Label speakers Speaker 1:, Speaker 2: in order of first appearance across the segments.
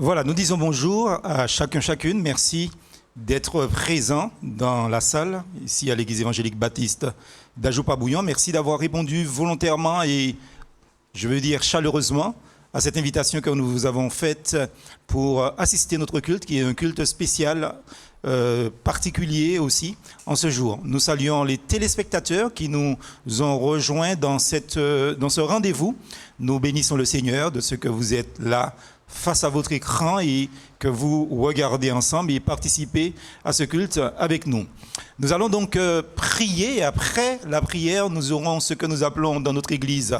Speaker 1: Voilà, nous disons bonjour à chacun, chacune. Merci d'être présent dans la salle, ici à l'Église évangélique baptiste d'Ajoupa-Bouillon. Merci d'avoir répondu volontairement et, je veux dire, chaleureusement à cette invitation que nous vous avons faite pour assister à notre culte, qui est un culte spécial, particulier aussi, en ce jour. Nous saluons les téléspectateurs qui nous ont rejoints dans ce rendez-vous. Nous bénissons le Seigneur de ce que vous êtes là, face à votre écran et que vous regardez ensemble et participez à ce culte avec nous. Nous allons donc prier et après la prière, nous aurons ce que nous appelons dans notre Église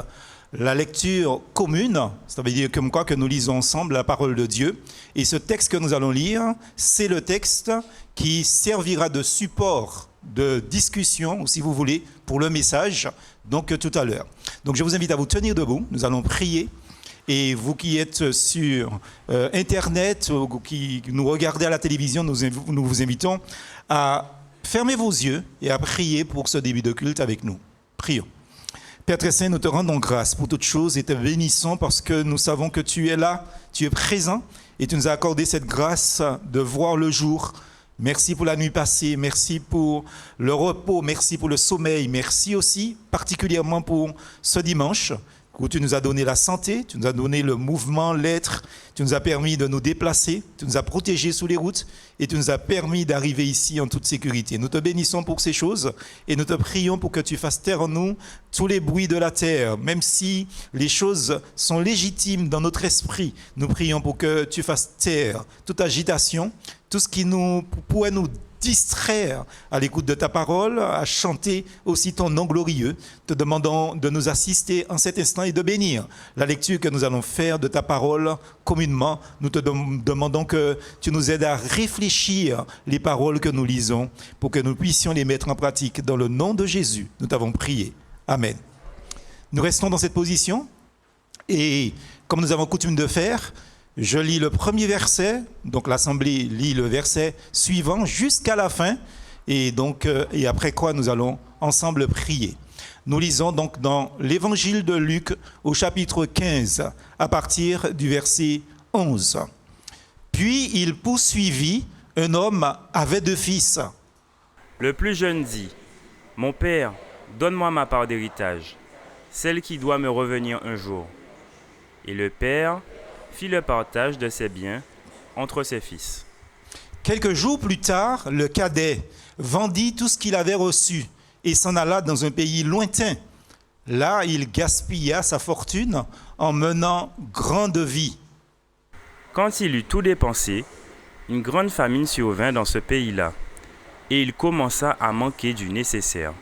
Speaker 1: la lecture commune. Ça veut dire comme quoi que nous lisons ensemble la parole de Dieu. Et ce texte que nous allons lire, c'est le texte qui servira de support de discussion, ou si vous voulez, pour le message, donc tout à l'heure. Donc je vous invite à vous tenir debout, nous allons prier. Et vous qui êtes sur Internet, ou qui nous regardez à la télévision, nous vous invitons à fermer vos yeux et à prier pour ce début de culte avec nous. Prions. Père très saint, nous te rendons grâce pour toutes choses et te bénissons parce que nous savons que tu es là, tu es présent et tu nous as accordé cette grâce de voir le jour. Merci pour la nuit passée, merci pour le repos, merci pour le sommeil, merci aussi particulièrement pour ce dimanche où tu nous as donné la santé, tu nous as donné le mouvement, l'être, tu nous as permis de nous déplacer, tu nous as protégés sous les routes et tu nous as permis d'arriver ici en toute sécurité. Nous te bénissons pour ces choses et nous te prions pour que tu fasses taire en nous tous les bruits de la terre. Même si les choses sont légitimes dans notre esprit, nous prions pour que tu fasses taire toute agitation, tout ce qui pourrait nous distraire à l'écoute de ta parole, à chanter aussi ton nom glorieux. Te demandons de nous assister en cet instant et de bénir la lecture que nous allons faire de ta parole communément. Nous te demandons que tu nous aides à réfléchir les paroles que nous lisons pour que nous puissions les mettre en pratique. Dans le nom de Jésus, nous t'avons prié. Amen. Nous restons dans cette position et comme nous avons coutume de faire, je lis le premier verset, donc l'Assemblée lit le verset suivant jusqu'à la fin, et après quoi nous allons ensemble prier. Nous lisons donc dans l'Évangile de Luc au chapitre 15, à partir du verset 11. Puis il poursuivit, un homme avait 2 fils.
Speaker 2: Le plus jeune dit, « Mon père, donne-moi ma part d'héritage, celle qui doit me revenir un jour. » Et le père fit le partage de ses biens entre ses fils.
Speaker 1: Quelques jours plus tard, le cadet vendit tout ce qu'il avait reçu et s'en alla dans un pays lointain. Là, il gaspilla sa fortune en menant grande vie.
Speaker 2: Quand il eut tout dépensé, une grande famine survint dans ce pays-là, et il commença à manquer du nécessaire.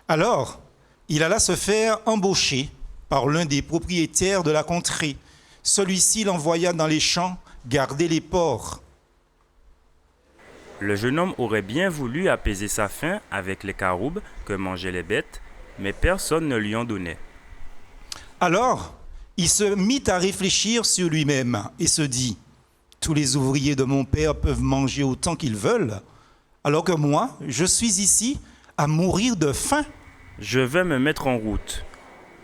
Speaker 1: Alors, il alla se faire embaucher par l'un des propriétaires de la contrée. Celui-ci l'envoya dans les champs garder les porcs.
Speaker 2: Le jeune homme aurait bien voulu apaiser sa faim avec les caroubes que mangeaient les bêtes, mais personne ne lui en donnait.
Speaker 1: Alors, il se mit à réfléchir sur lui-même et se dit, « Tous les ouvriers de mon père peuvent manger autant qu'ils veulent, alors que moi, je suis ici à mourir de faim.
Speaker 2: Je vais me mettre en route.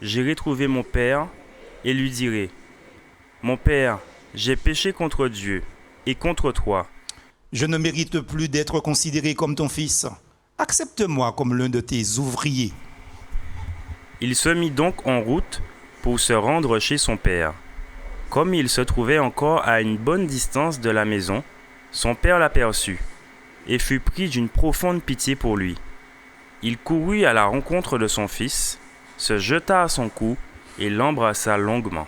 Speaker 2: J'irai trouver mon père et lui dirai, « Mon père, j'ai péché contre Dieu et contre toi.
Speaker 1: Je ne mérite plus d'être considéré comme ton fils. Accepte-moi comme l'un de tes ouvriers. »
Speaker 2: Il se mit donc en route pour se rendre chez son père. Comme il se trouvait encore à une bonne distance de la maison, son père l'aperçut et fut pris d'une profonde pitié pour lui. Il courut à la rencontre de son fils, se jeta à son cou et l'embrassa longuement.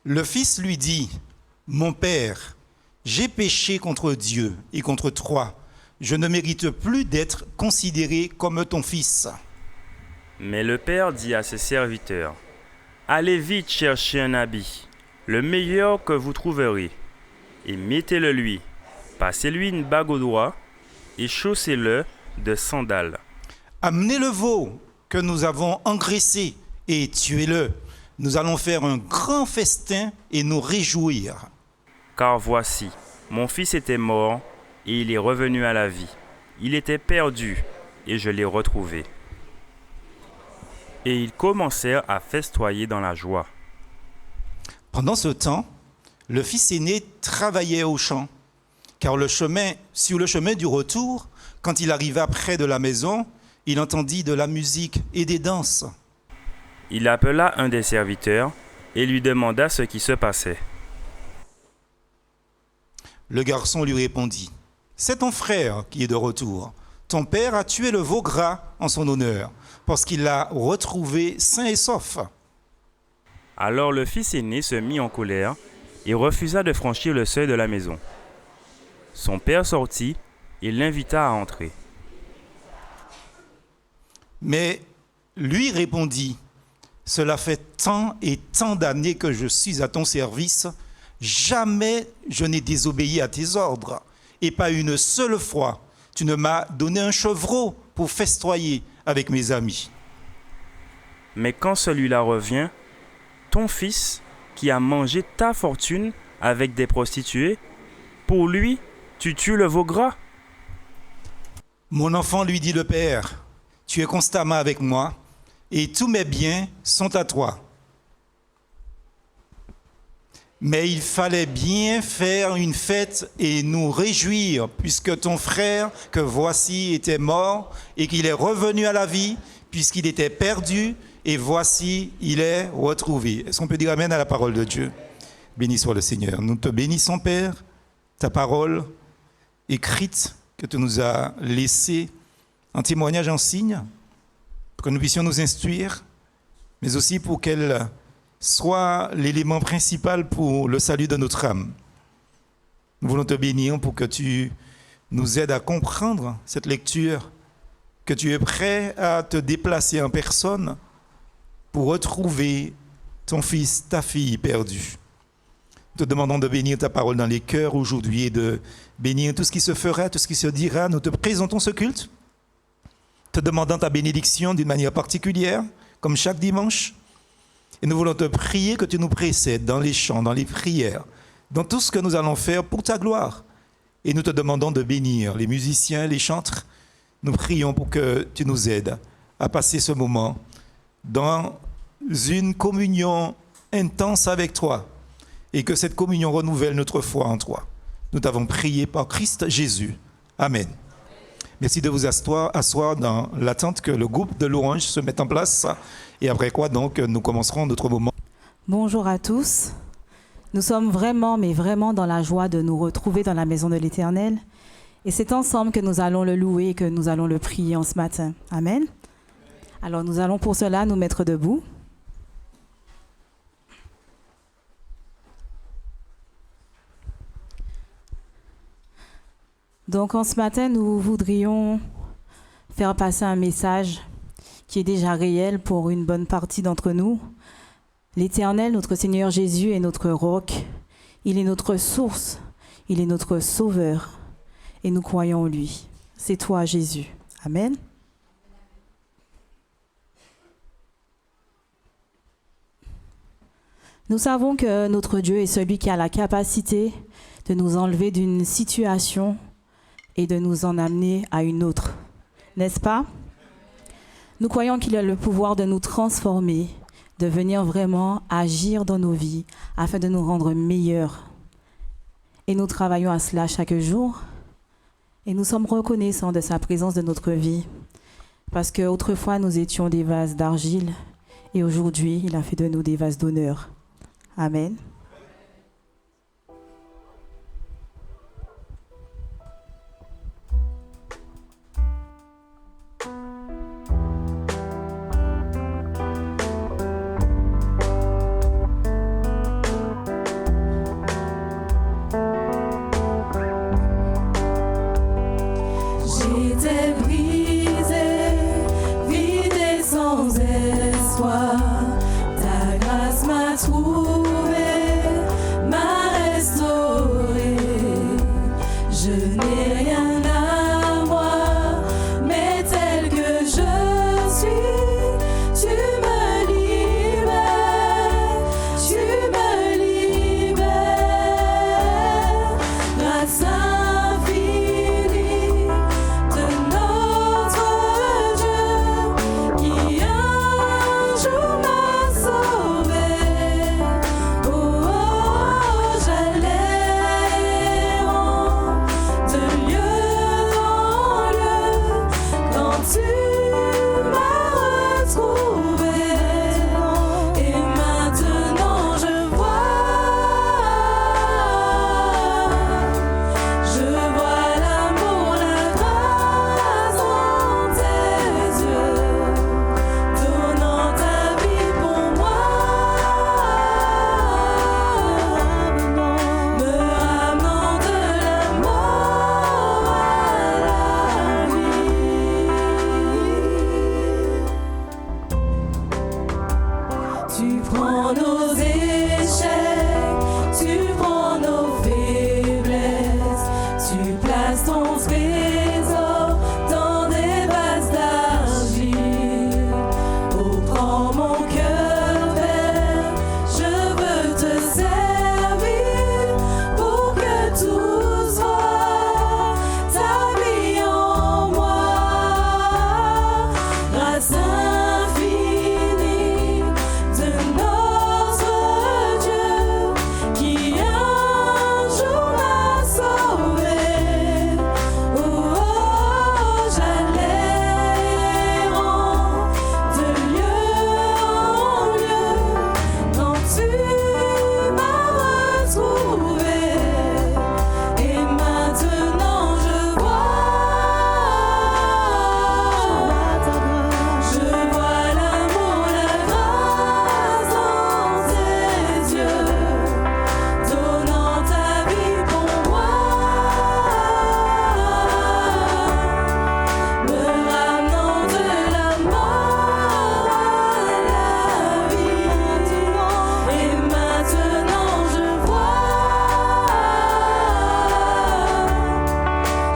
Speaker 1: Le fils lui dit, « Mon père, j'ai péché contre Dieu et contre toi. Je ne mérite plus d'être considéré comme ton fils. »
Speaker 2: Mais le père dit à ses serviteurs, « Allez vite chercher un habit, le meilleur que vous trouverez, et mettez-le lui. Passez-lui une bague au doigt et chaussez-le de sandales.
Speaker 1: Amenez le veau que nous avons engraissé et tuez-le. Nous allons faire un grand festin et nous réjouir.
Speaker 2: Car voici, mon fils était mort et il est revenu à la vie. Il était perdu et je l'ai retrouvé. » Et ils commencèrent à festoyer dans la joie.
Speaker 1: Pendant ce temps, le fils aîné travaillait au champ, car sur le chemin du retour, quand il arriva près de la maison, il entendit de la musique et des danses.
Speaker 2: Il appela un des serviteurs et lui demanda ce qui se passait.
Speaker 1: Le garçon lui répondit, « C'est ton frère qui est de retour. Ton père a tué le veau gras en son honneur, parce qu'il l'a retrouvé sain et sauf. »
Speaker 2: Alors le fils aîné se mit en colère et refusa de franchir le seuil de la maison. Son père sortit et l'invita à entrer.
Speaker 1: Mais lui répondit, « Cela fait tant et tant d'années que je suis à ton service, jamais je n'ai désobéi à tes ordres, et pas une seule fois tu ne m'as donné un chevreau pour festoyer avec mes amis. »
Speaker 2: Mais quand celui-là revient, ton fils, qui a mangé ta fortune avec des prostituées, pour lui, tu tues le veau gras.
Speaker 1: Mon enfant, lui dit le père, « Tu es constamment avec moi, et tous mes biens sont à toi. » Mais il fallait bien faire une fête et nous réjouir, puisque ton frère, que voici, était mort, et qu'il est revenu à la vie, puisqu'il était perdu, et voici, il est retrouvé. Est-ce qu'on peut dire amen à la parole de Dieu? Béni soit le Seigneur. Nous te bénissons, Père, ta parole écrite que tu nous as laissée en témoignage, en signe, pour que nous puissions nous instruire, mais aussi pour qu'elle soit l'élément principal pour le salut de notre âme. Nous voulons te bénir pour que tu nous aides à comprendre cette lecture, que tu es prêt à te déplacer en personne pour retrouver ton fils, ta fille perdue. Nous te demandons de bénir ta parole dans les cœurs aujourd'hui et de bénir tout ce qui se fera, tout ce qui se dira. Nous te présentons ce culte, te demandant ta bénédiction d'une manière particulière, comme chaque dimanche. Et nous voulons te prier que tu nous précèdes dans les chants, dans les prières, dans tout ce que nous allons faire pour ta gloire. Et nous te demandons de bénir les musiciens, les chantres. Nous prions pour que tu nous aides à passer ce moment dans une communion intense avec toi et que cette communion renouvelle notre foi en toi. Nous t'avons prié par Christ Jésus. Amen. Merci de vous asseoir dans l'attente que le groupe de louanges se mette en place. Et après quoi, donc, nous commencerons notre moment.
Speaker 3: Bonjour à tous. Nous sommes vraiment, mais vraiment dans la joie de nous retrouver dans la maison de l'Éternel. Et c'est ensemble que nous allons le louer et que nous allons le prier en ce matin. Amen. Alors, nous allons pour cela nous mettre debout. Donc, en ce matin, nous voudrions faire passer un message qui est déjà réel pour une bonne partie d'entre nous. L'Éternel, notre Seigneur Jésus, est notre roc. Il est notre source. Il est notre sauveur. Et nous croyons en lui. C'est toi, Jésus. Amen. Nous savons que notre Dieu est celui qui a la capacité de nous enlever d'une situation et de nous en amener à une autre. N'est-ce pas? Nous croyons qu'il a le pouvoir de nous transformer, de venir vraiment agir dans nos vies afin de nous rendre meilleurs. Et nous travaillons à cela chaque jour. Et nous sommes reconnaissants de sa présence dans notre vie. Parce qu'autrefois, nous étions des vases d'argile. Et aujourd'hui, il a fait de nous des vases d'honneur. Amen.
Speaker 4: J'étais brisée, vide et sans espoir. Ta grâce m'a trouvée, m'a restaurée. Je n'ai rien à moi, mais tel que je suis, tu me libères, tu me libères. Grâce infinie de notre Dieu qui un jour m'a sauvé. Oh, oh, j'ai trésor dans des vases d'argile. Oh, prends mon cœur, Père, je veux te servir pour que tout soit ta vie en moi. Grâce infinie de notre Dieu qui un jour m'a sauvé. Oh, oh, j'allais de lieu en lieu quand tu m'as retrouvé. Et maintenant je vois l'amour, la grâce dans tes yeux, donnant ta vie pour moi, me ramenant de la mort à la vie. Et maintenant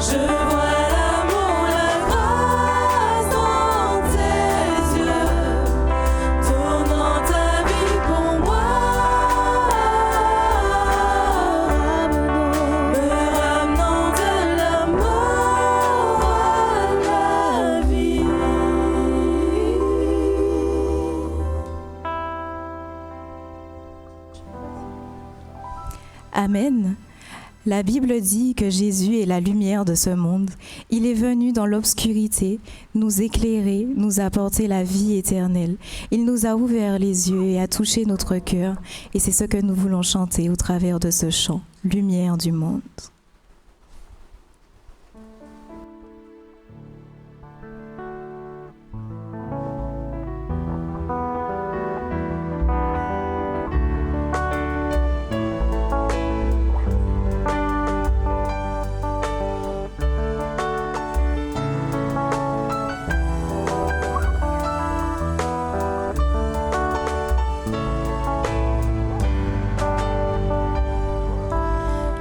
Speaker 4: je vois l'amour, la grâce dans tes yeux, donnant ta vie pour moi, me ramenant de la mort à la vie.
Speaker 3: Amen. La Bible dit que Jésus est la lumière de ce monde. Il est venu dans l'obscurité nous éclairer, nous apporter la vie éternelle. Il nous a ouvert les yeux et a touché notre cœur. Et c'est ce que nous voulons chanter au travers de ce chant, Lumière du monde.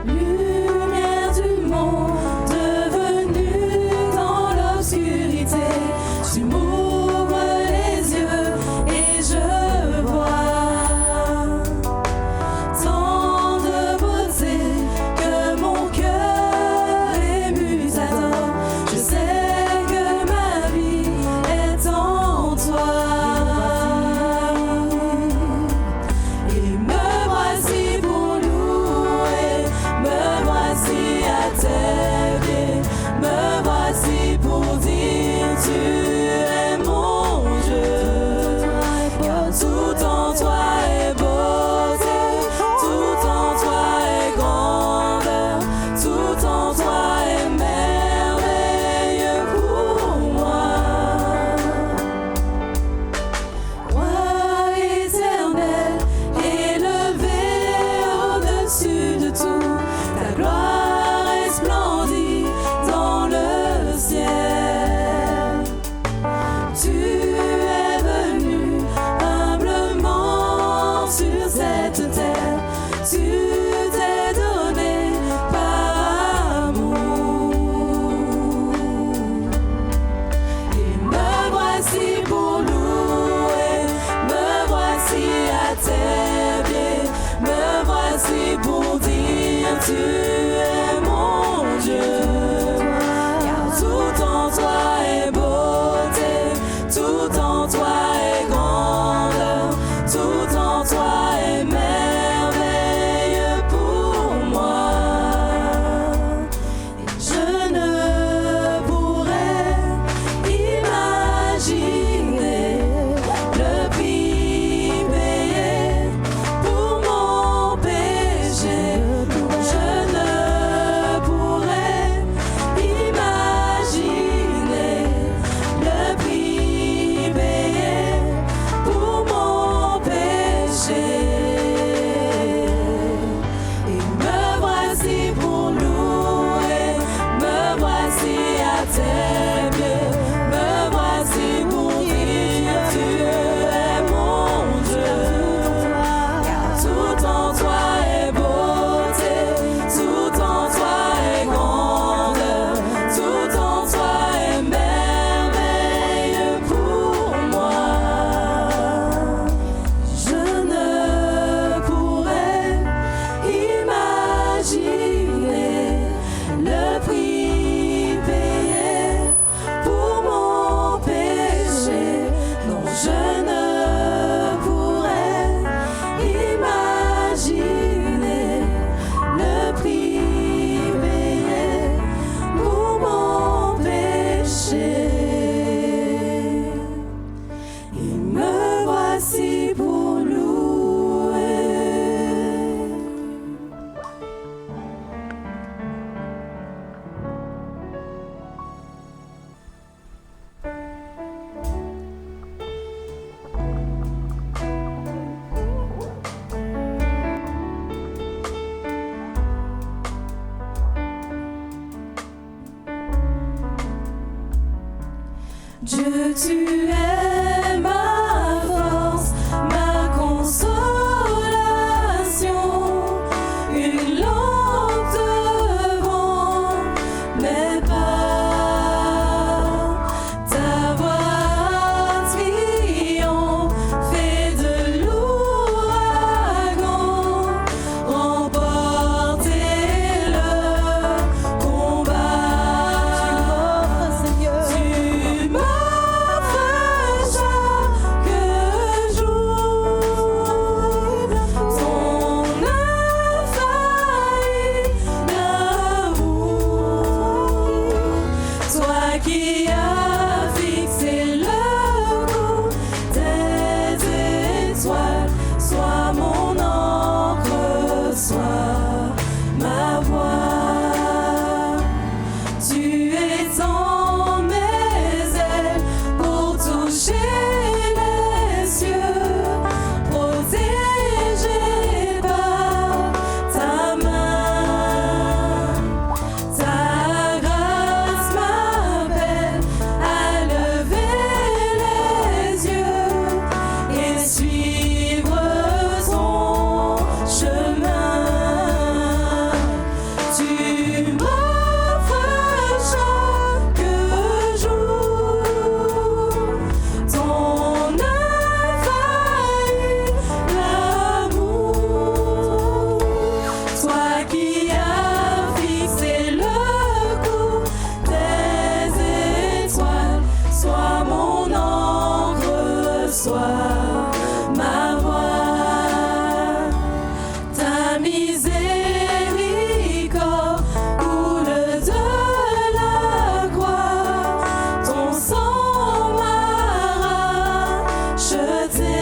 Speaker 4: Lumière Dieu, tu es ma force, ma consolation, une lampe devant mes pas. Ta voix triomphée de l'ouragan, remportez le combat. Tu m'offres chaque jour ton infaillible amour. Toi qui as fixé le coup des étoiles, sois mon encre, sois ma voix. Tu étends mes ailes pour toucher les cieux, protégé par ta main. Ta grâce m'appelle à lever les yeux et suivre ton chemin. Tu m'offres chaque jour ton infaillible amour. Toi qui as fixé le coup des étoiles, sois mon encre, sois ma voix. Ta miséricorde coule de la croix, ton sang m'a racheté.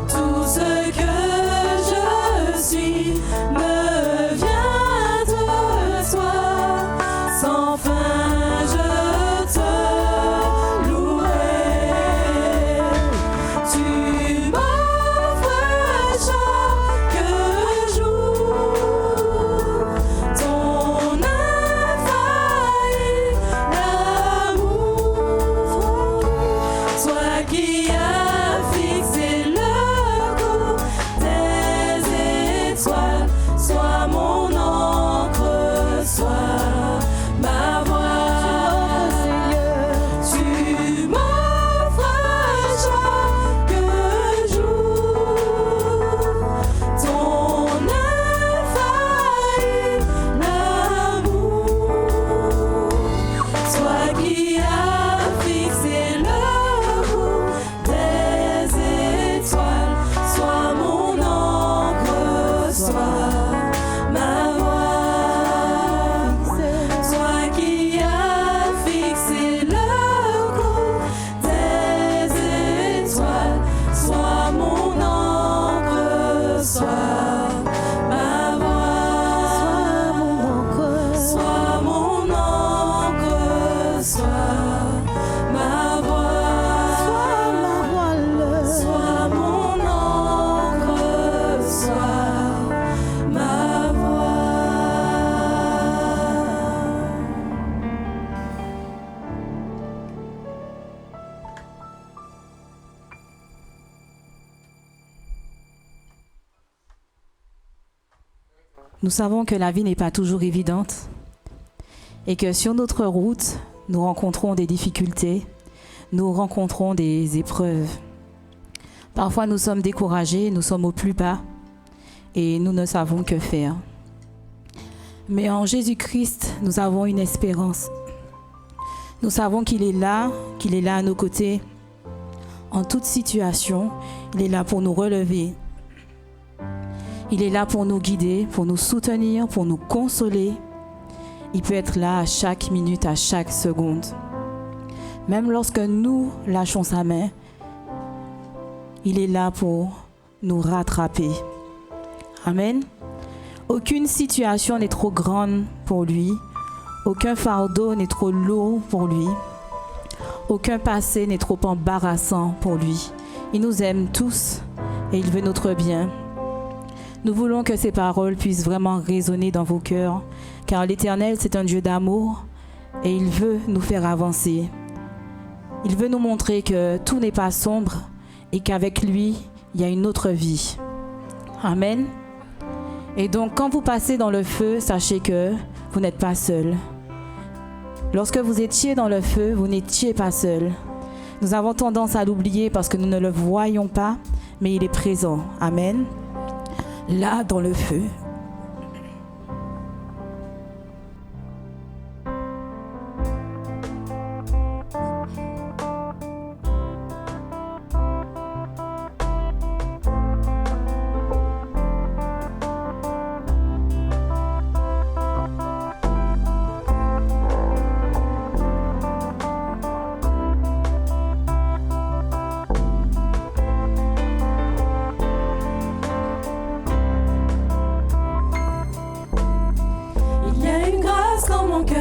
Speaker 4: Tout ce que je suis me vient de toi, sans fin je te louerai. Tu m'offres chaque jour ton infaillible amour. Toi qui as fixé le coup des étoiles, sois mon encre, sois ma voix. Tu m'offres chaque jour ton infaillible amour. Toi qui as fixé le coup des étoiles, sois mon encre, sois ma voix. Toi qui as fixé le coup des étoiles, sois mon encre, sois ma voix. Sois mon encre, sois ma voix. Sois mon encre, sois ma voix.
Speaker 3: Nous savons que la vie n'est pas toujours évidente et que sur notre route, nous rencontrons des difficultés, nous rencontrons des épreuves. Parfois, nous sommes découragés, nous sommes au plus bas et nous ne savons que faire. Mais en Jésus-Christ, nous avons une espérance. Nous savons qu'il est là à nos côtés. En toute situation, il est là pour nous relever. Il est là pour nous guider, pour nous soutenir, pour nous consoler. Il peut être là à chaque minute, à chaque seconde. Même lorsque nous lâchons sa main, il est là pour nous rattraper. Amen. Aucune situation n'est trop grande pour lui. Aucun fardeau n'est trop lourd pour lui. Aucun passé n'est trop embarrassant pour lui. Il nous aime tous et il veut notre bien. Nous voulons que ces paroles puissent vraiment résonner dans vos cœurs, car l'Éternel, c'est un Dieu d'amour et il veut nous faire avancer. Il veut nous montrer que tout n'est pas sombre et qu'avec lui, il y a une autre vie. Amen. Et donc, quand vous passez dans le feu, sachez que vous n'êtes pas seul. Lorsque vous étiez dans le feu, vous n'étiez pas seul. Nous avons tendance à l'oublier parce que nous ne le voyons pas, mais il est présent. Amen. Là, dans le feu.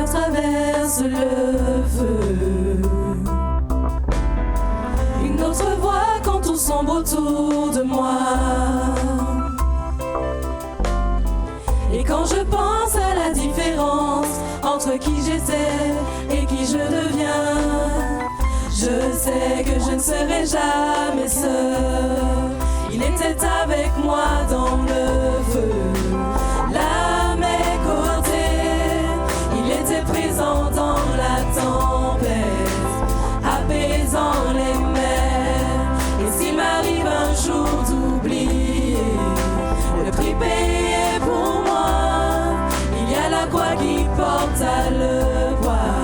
Speaker 4: Traverse le feu. Une autre voix quand tout sombre autour de moi. Et quand je pense à la différence entre qui j'étais et qui je deviens, je sais que je ne serai jamais seul. Il était avec moi dans le feu, là à mes côtés. Il était présent dans la tempête, apaisant les mers. Et s'il m'arrive un jour d'oublier le prix payé pour moi, il y a la croix qui porte à le poids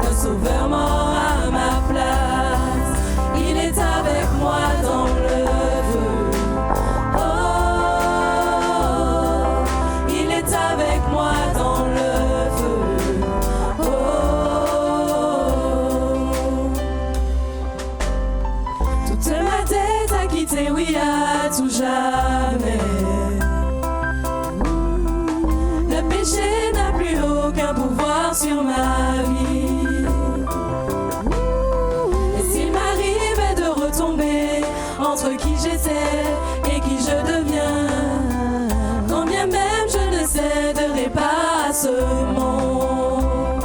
Speaker 4: d'un sauveur mort à ma place. Il est avec moi dans le feu. Oh, il est avec moi dans le feu. Oui, à tout jamais. Le péché n'a plus aucun pouvoir sur ma vie. Et s'il m'arrivait de retomber entre qui j'étais et qui je deviens, quand bien même je ne céderai pas à ce monde,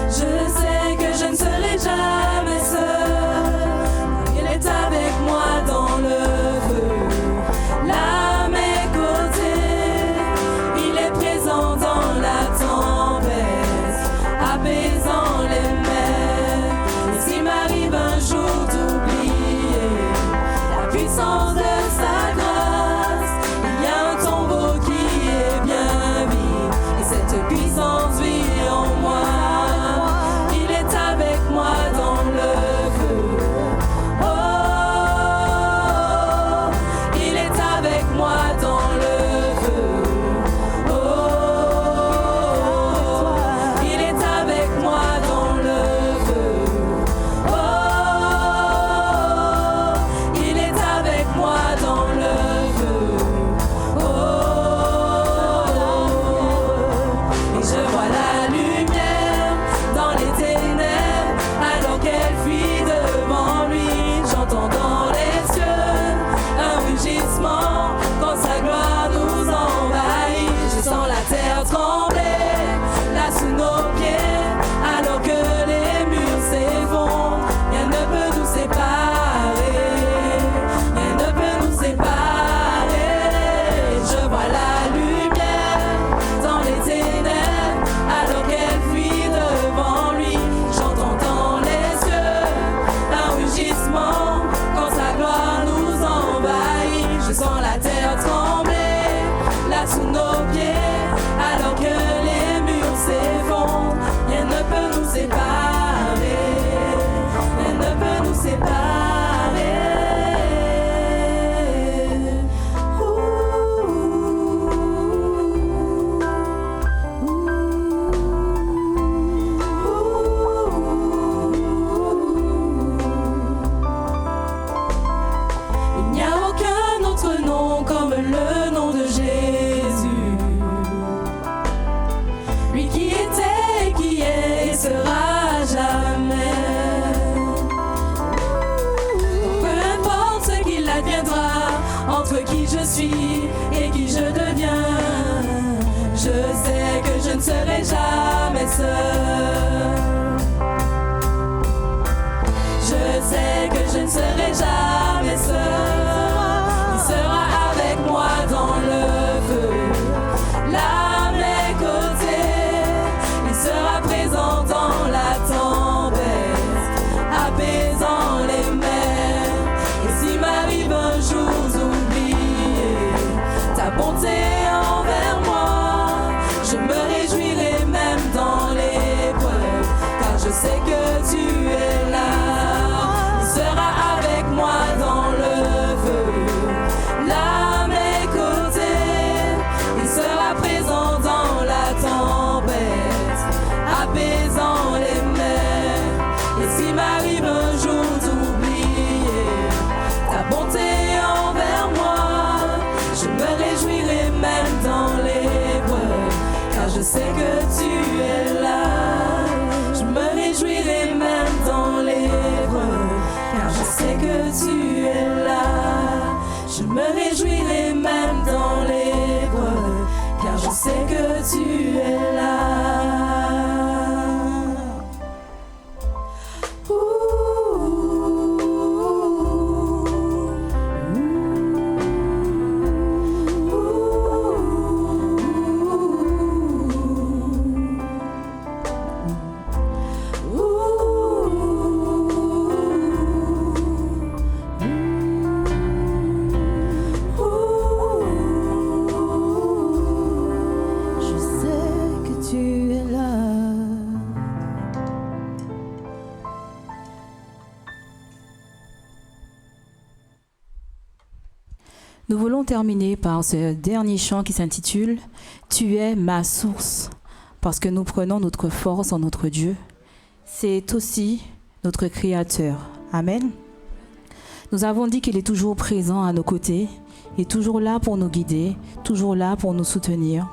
Speaker 4: je sais que je ne serai jamais seul. Avec moi dans le feu, là à mes côtés, il est présent dans la tempête, apaisant les mers. Et s'il m'arrive un jour d'oublier la puissance de sa grâce, il y a un tombeau qui est bien vide, et cette puissance vit en moi. Il est avec moi dans le feu. Et qui je deviens, je sais que je ne serai jamais seul. apaisant les mers. Et s'il m'arrive un jour d'oublier ta bonté envers moi, je me réjouirai même dans l'épreuve, car je sais que tu es là. Je me réjouirai même dans l'épreuve, car je sais que tu es là. Je me réjouirai même dans l'épreuve, car je sais que tu es là.
Speaker 3: Nous voulons terminer par ce dernier chant qui s'intitule « Tu es ma source » parce que nous prenons notre force en notre Dieu. C'est aussi notre Créateur. Amen. Nous avons dit qu'il est toujours présent à nos côtés et toujours là pour nous guider, toujours là pour nous soutenir.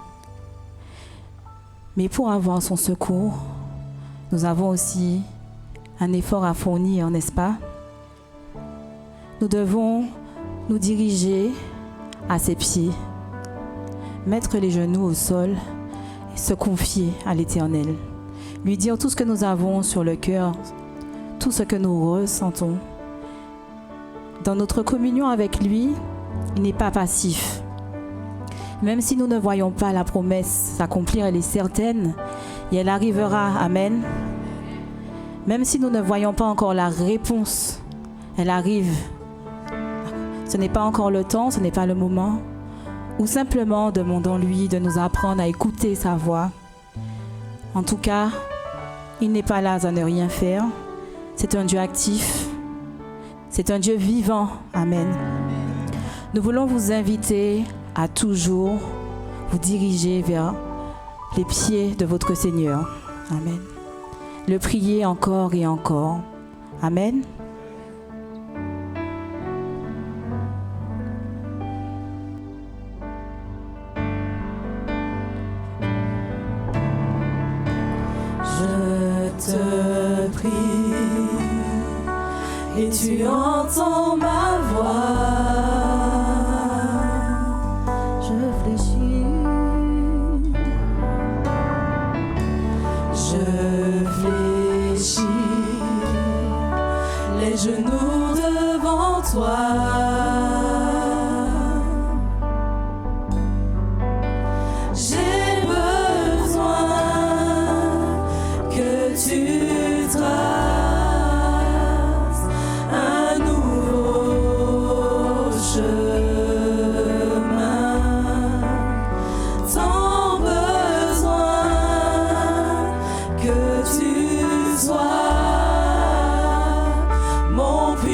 Speaker 3: Mais pour avoir son secours, nous avons aussi un effort à fournir, n'est-ce pas? Nous devons nous diriger à ses pieds, mettre les genoux au sol et se confier à l'Éternel. Lui dire tout ce que nous avons sur le cœur, tout ce que nous ressentons. Dans notre communion avec lui, il n'est pas passif. Même si nous ne voyons pas la promesse s'accomplir, elle est certaine et elle arrivera. Amen. Même si nous ne voyons pas encore la réponse, elle arrive. Ce n'est pas encore le temps, ce n'est pas le moment. Ou simplement demandons-lui de nous apprendre à écouter sa voix. En tout cas, il n'est pas là à ne rien faire. C'est un Dieu actif. C'est un Dieu vivant. Amen. Nous voulons vous inviter à toujours vous diriger vers les pieds de votre Seigneur. Amen. Le prier encore et encore. Amen.
Speaker 4: Je te prie et tu entends ma voix. Je fléchis, les genoux devant toi. J'ai besoin que tu traces un nouveau chemin. Tant besoin que tu sois mon puits.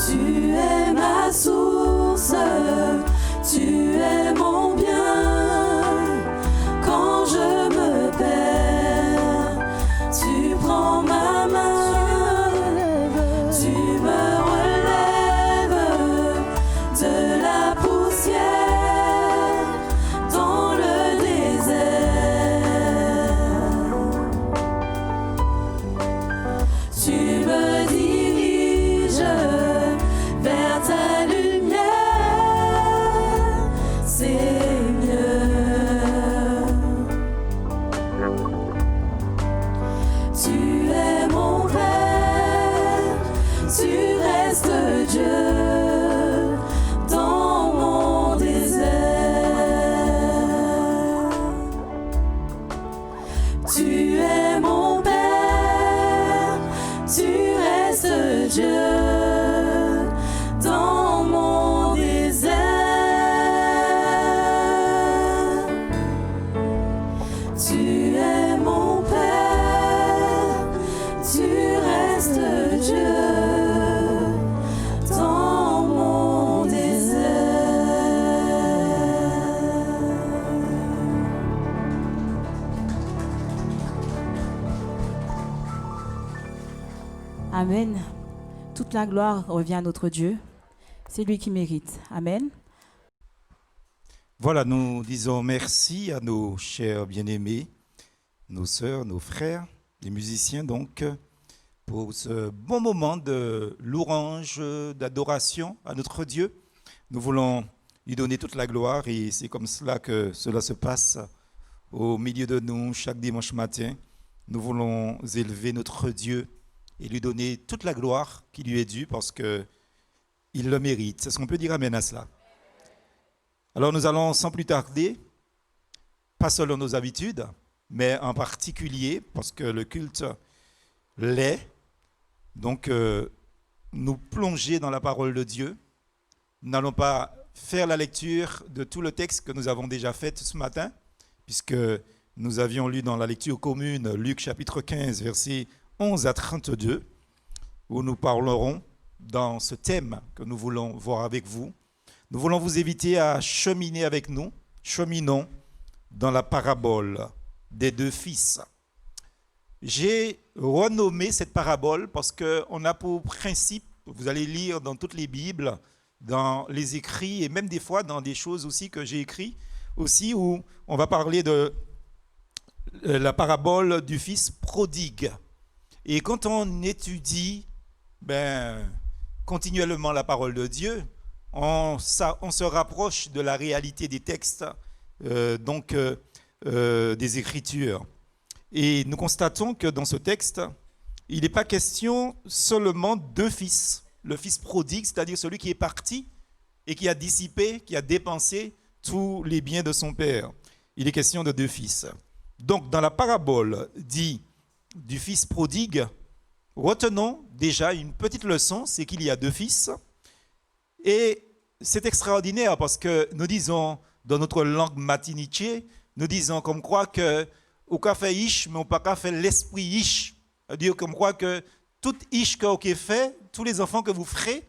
Speaker 4: Tu es ma source, tu es mon bien. Quand je me perds, tu prends ma main, tu me relèves de la poussière dans le désert. Tu me diriges vers ta lumière, Seigneur. Tu es mon Père, tu restes Dieu dans mon désert. Tu es mon Père, tu restes Dieu dans mon désert. Tu es mon Père, tu restes Dieu dans mon désert.
Speaker 3: Amen. Toute la gloire revient à notre Dieu. C'est lui qui mérite. Amen.
Speaker 1: Voilà, nous disons merci à nos chers bien-aimés, nos sœurs, nos frères, les musiciens donc, pour ce bon moment de louange, d'adoration à notre Dieu. Nous voulons lui donner toute la gloire et c'est comme cela que cela se passe au milieu de nous chaque dimanche matin. Nous voulons élever notre Dieu et lui donner toute la gloire qui lui est due parce qu'il le mérite. Est-ce qu'on peut dire amen à cela? Alors nous allons sans plus tarder, pas selon nos habitudes, mais en particulier, parce que le culte l'est, donc nous plonger dans la parole de Dieu. Nous n'allons pas faire la lecture de tout le texte que nous avons déjà fait ce matin, puisque nous avions lu dans la lecture commune Luc chapitre 15, versets 11 à 32, où nous parlerons dans ce thème que nous voulons voir avec vous. Nous voulons vous inviter à cheminer avec nous, cheminons dans la parabole des deux fils. J'ai renommé cette parabole parce qu'on a pour principe, vous allez lire dans toutes les Bibles, dans les écrits et même des fois dans des choses aussi que j'ai écrites, aussi où on va parler de la parabole du fils prodigue. Et quand on étudie continuellement la parole de Dieu, on se rapproche de la réalité des textes, des Écritures. Et nous constatons que dans ce texte, il n'est pas question seulement d'un fils, le fils prodigue, c'est-à-dire celui qui est parti et qui a dissipé, qui a dépensé tous les biens de son père. Il est question de deux fils. Donc, dans la parabole dit du fils prodigue, retenons déjà une petite leçon, c'est qu'il y a deux fils. Et c'est extraordinaire parce que nous disons, dans notre langue matiniché, nous disons comme quoi que au café ish, mais on pas qu'à faire l'esprit ish. C'est-à-dire comme quoi que tout ish que vous fait, tous les enfants que vous ferez,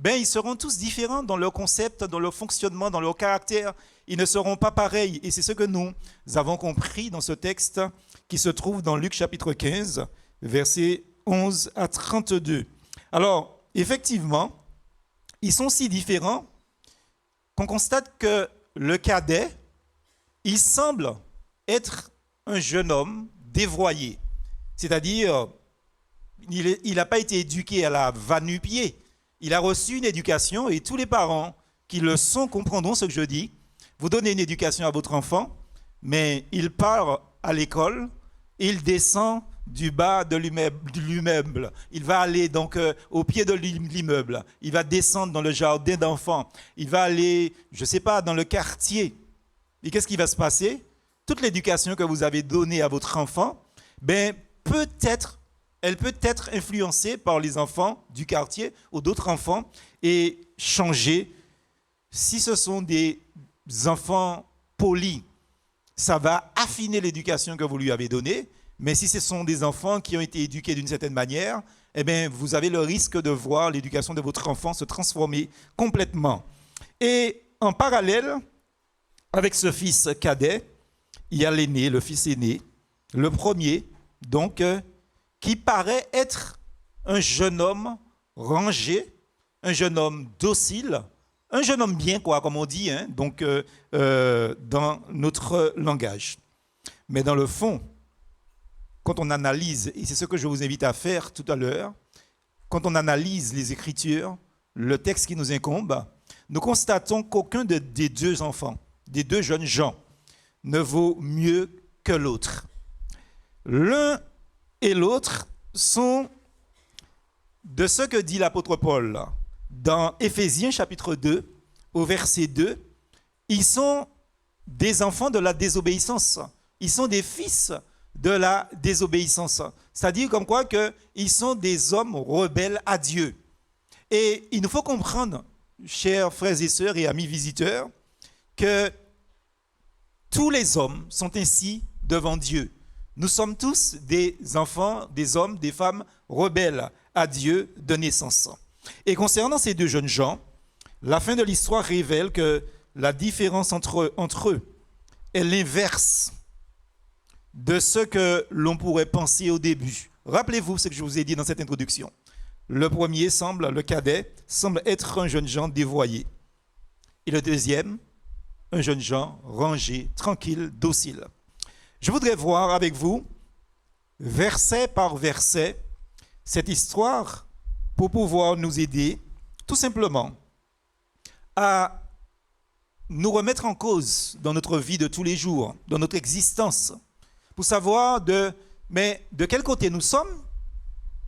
Speaker 1: ils seront tous différents dans leur concept, dans leur fonctionnement, dans leur caractère. Ils ne seront pas pareils. Et c'est ce que nous avons compris dans ce texte qui se trouve dans Luc chapitre 15, versets 11 à 32. Alors, effectivement, ils sont si différents qu'on constate que le cadet, il semble être un jeune homme dévoyé. C'est-à-dire, il n'a pas été éduqué à la va-nu-pied. Il a reçu une éducation et tous les parents qui le sont comprendront ce que je dis. Vous donnez une éducation à votre enfant, mais il part à l'école, il descend du bas de l'immeuble. Il va aller donc au pied de l'immeuble. Il va descendre dans le jardin d'enfants. Il va aller, je ne sais pas, dans le quartier. Et qu'est-ce qui va se passer? Toute l'éducation que vous avez donnée à votre enfant, elle peut être influencée par les enfants du quartier ou d'autres enfants et changer. Si ce sont des enfants polis, ça va affiner l'éducation que vous lui avez donnée. Mais si ce sont des enfants qui ont été éduqués d'une certaine manière, eh bien, vous avez le risque de voir l'éducation de votre enfant se transformer complètement. Et en parallèle, avec ce fils cadet, il y a l'aîné, le fils aîné, le premier, donc, qui paraît être un jeune homme rangé, un jeune homme docile, un jeune homme bien, quoi, comme on dit, hein, donc, dans notre langage. Mais dans le fond, quand on analyse, et c'est ce que je vous invite à faire tout à l'heure, quand on analyse les Écritures, le texte qui nous incombe, nous constatons qu'aucun des deux enfants, des deux jeunes gens, ne vaut mieux que l'autre. L'un et l'autre sont de ce que dit l'apôtre Paul dans Éphésiens chapitre 2, au verset 2, ils sont des enfants de la désobéissance. Ils sont des fils de la désobéissance. C'est-à-dire comme quoi qu'ils sont des hommes rebelles à Dieu. Et il nous faut comprendre, chers frères et sœurs et amis visiteurs, que tous les hommes sont ainsi devant Dieu. Nous sommes tous des enfants, des hommes, des femmes rebelles à Dieu de naissance. Et concernant ces deux jeunes gens, la fin de l'histoire révèle que la différence entre eux est l'inverse de ce que l'on pourrait penser au début. Rappelez-vous ce que je vous ai dit dans cette introduction. Le premier le cadet, semble être un jeune gens dévoyé. Et le deuxième, un jeune gens rangé, tranquille, docile. Je voudrais voir avec vous, verset par verset, cette histoire pour pouvoir nous aider, tout simplement, à nous remettre en cause dans notre vie de tous les jours, dans notre existence, pour savoir de quel côté nous sommes,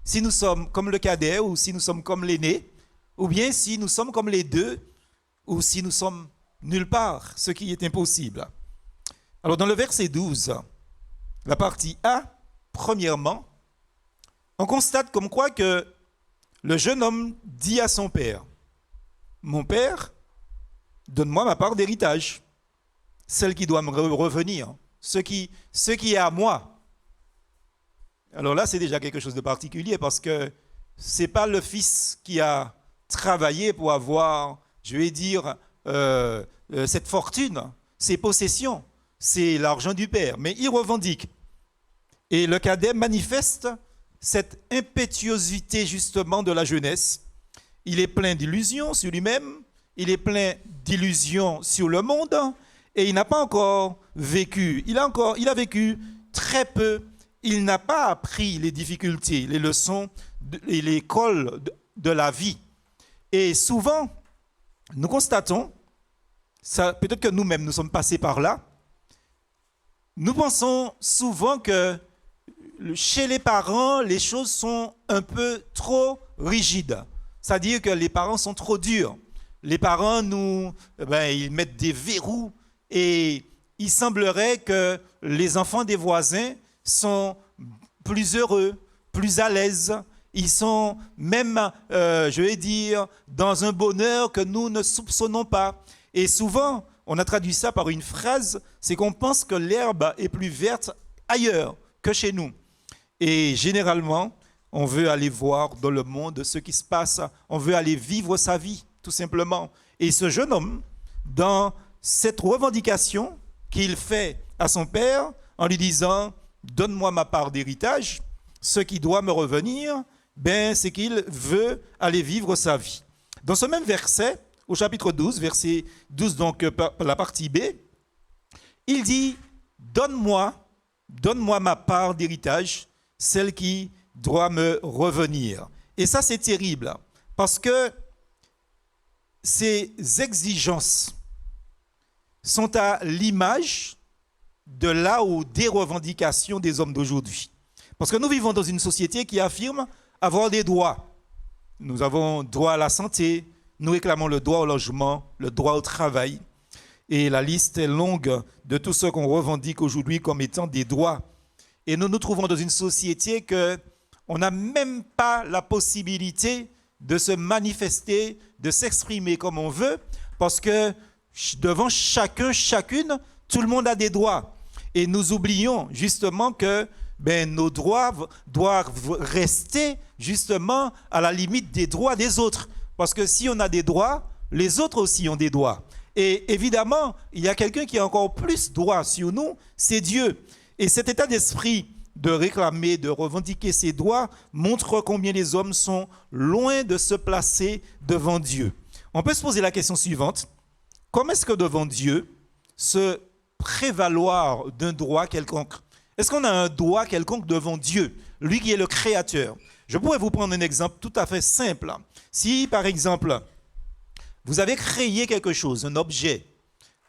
Speaker 1: si nous sommes comme le cadet ou si nous sommes comme l'aîné, ou bien si nous sommes comme les deux, ou si nous sommes nulle part, ce qui est impossible. Alors dans le verset 12, la partie A, premièrement, on constate comme quoi que le jeune homme dit à son père, « Mon père, donne-moi ma part d'héritage, celle qui doit me revenir. » Ce qui est à moi. Alors là, c'est déjà quelque chose de particulier parce que ce n'est pas le fils qui a travaillé pour avoir, je vais dire, cette fortune, ses possessions, c'est l'argent du père, mais il revendique. Et le cadet manifeste cette impétuosité justement de la jeunesse. Il est plein d'illusions sur lui-même, il est plein d'illusions sur le monde, et il n'a pas encore vécu. Il a vécu très peu. Il n'a pas appris les difficultés, les leçons et l'école de la vie. Et souvent, nous constatons, peut-être que nous-mêmes nous sommes passés par là, nous pensons souvent que chez les parents, les choses sont un peu trop rigides. C'est-à-dire que les parents sont trop durs. Les parents ils mettent des verrous. Et il semblerait que les enfants des voisins sont plus heureux, plus à l'aise. Ils sont même, je vais dire, dans un bonheur que nous ne soupçonnons pas. Et souvent, on a traduit ça par une phrase, c'est qu'on pense que l'herbe est plus verte ailleurs que chez nous. Et généralement, on veut aller voir dans le monde ce qui se passe. On veut aller vivre sa vie, tout simplement. Et ce jeune homme, dans cette revendication qu'il fait à son père en lui disant « Donne-moi ma part d'héritage, ce qui doit me revenir », c'est qu'il veut aller vivre sa vie. Dans ce même verset, au chapitre 12, verset 12, donc la partie B, il dit « Donne-moi ma part d'héritage, celle qui doit me revenir ». Et ça, c'est terrible, parce que ces exigences sont à l'image de là où des revendications des hommes d'aujourd'hui. Parce que nous vivons dans une société qui affirme avoir des droits. Nous avons droit à la santé, nous réclamons le droit au logement, le droit au travail. Et la liste est longue de tout ce qu'on revendique aujourd'hui comme étant des droits. Et nous nous trouvons dans une société qu'on n'a même pas la possibilité de se manifester, de s'exprimer comme on veut, parce que devant chacune, tout le monde a des droits. Et nous oublions justement que nos droits doivent rester justement à la limite des droits des autres. Parce que si on a des droits, les autres aussi ont des droits. Et évidemment, il y a quelqu'un qui a encore plus droit sur nous, c'est Dieu. Et cet état d'esprit de réclamer, de revendiquer ses droits montre combien les hommes sont loin de se placer devant Dieu. On peut se poser la question suivante. Comment est-ce que devant Dieu, se prévaloir d'un droit quelconque? Est-ce qu'on a un droit quelconque devant Dieu, lui qui est le créateur? Je pourrais vous prendre un exemple tout à fait simple. Si, par exemple, vous avez créé quelque chose, un objet,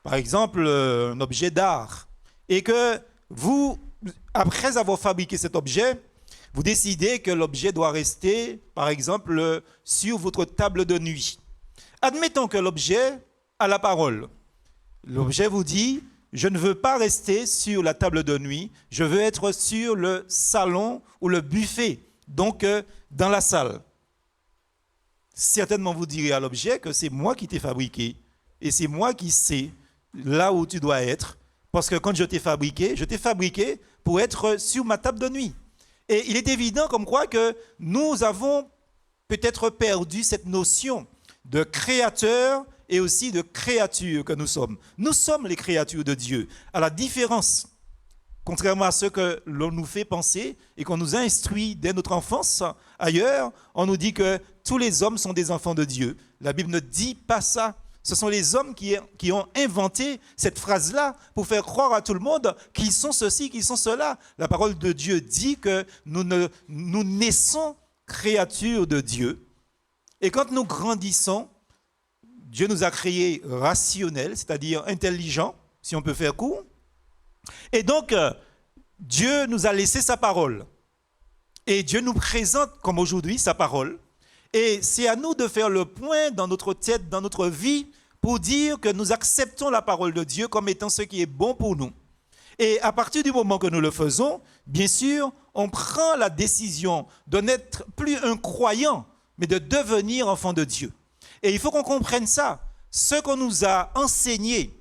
Speaker 1: par exemple un objet d'art, et que vous, après avoir fabriqué cet objet, vous décidez que l'objet doit rester, par exemple, sur votre table de nuit. Admettons que l'objet a la parole. L'objet vous dit, je ne veux pas rester sur la table de nuit, je veux être sur le salon ou le buffet, donc dans la salle. Certainement, vous direz à l'objet que c'est moi qui t'ai fabriqué et c'est moi qui sais là où tu dois être, parce que quand je t'ai fabriqué pour être sur ma table de nuit. Et il est évident comme quoi que nous avons peut-être perdu cette notion de créateur et aussi de créature que nous sommes. Nous sommes les créatures de Dieu, à la différence, contrairement à ce que l'on nous fait penser et qu'on nous a instruit dès notre enfance. Ailleurs, on nous dit que tous les hommes sont des enfants de Dieu. La Bible ne dit pas ça. Ce sont les hommes qui ont inventé cette phrase-là pour faire croire à tout le monde qu'ils sont ceci, qu'ils sont cela. La parole de Dieu dit que nous naissons créatures de Dieu. Et quand nous grandissons, Dieu nous a créés rationnels, c'est-à-dire intelligents, si on peut faire court. Et donc, Dieu nous a laissé sa parole. Et Dieu nous présente, comme aujourd'hui, sa parole. Et c'est à nous de faire le point dans notre tête, dans notre vie, pour dire que nous acceptons la parole de Dieu comme étant ce qui est bon pour nous. Et à partir du moment que nous le faisons, bien sûr, on prend la décision de n'être plus un croyant, mais de devenir enfant de Dieu. Et il faut qu'on comprenne ça. Ce qu'on nous a enseigné,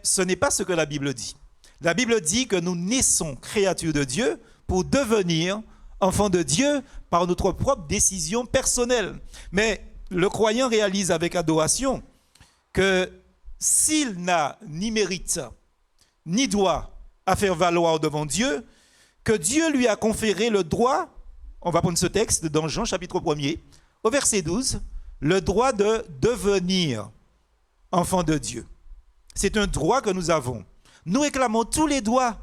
Speaker 1: ce n'est pas ce que la Bible dit. La Bible dit que nous naissons créatures de Dieu pour devenir enfants de Dieu par notre propre décision personnelle. Mais le croyant réalise avec adoration que s'il n'a ni mérite, ni droit à faire valoir devant Dieu, que Dieu lui a conféré le droit, on va prendre ce texte dans Jean chapitre 1er, au verset 12, le droit de devenir enfant de Dieu. C'est un droit que nous avons. Nous réclamons tous les droits,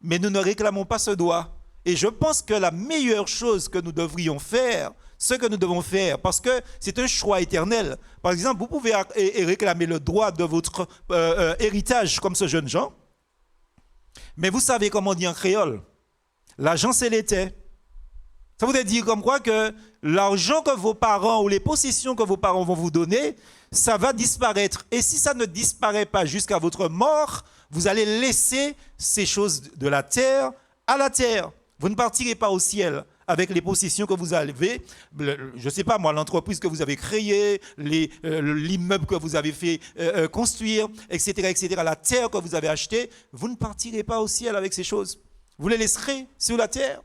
Speaker 1: mais nous ne réclamons pas ce droit. Et je pense que la meilleure chose que nous devrions faire, ce que nous devons faire, parce que c'est un choix éternel. Par exemple, vous pouvez réclamer le droit de votre héritage, comme ce jeune Jean, mais vous savez comment on dit en créole. L'argent, c'est l'été. Ça voudrait dire comme quoi que l'argent que vos parents ou les possessions que vos parents vont vous donner, ça va disparaître. Et si ça ne disparaît pas jusqu'à votre mort, vous allez laisser ces choses de la terre à la terre. Vous ne partirez pas au ciel avec les possessions que vous avez, je ne sais pas moi, l'entreprise que vous avez créée, l'immeuble que vous avez fait construire, etc., etc., la terre que vous avez achetée. Vous ne partirez pas au ciel avec ces choses. Vous les laisserez sur la terre.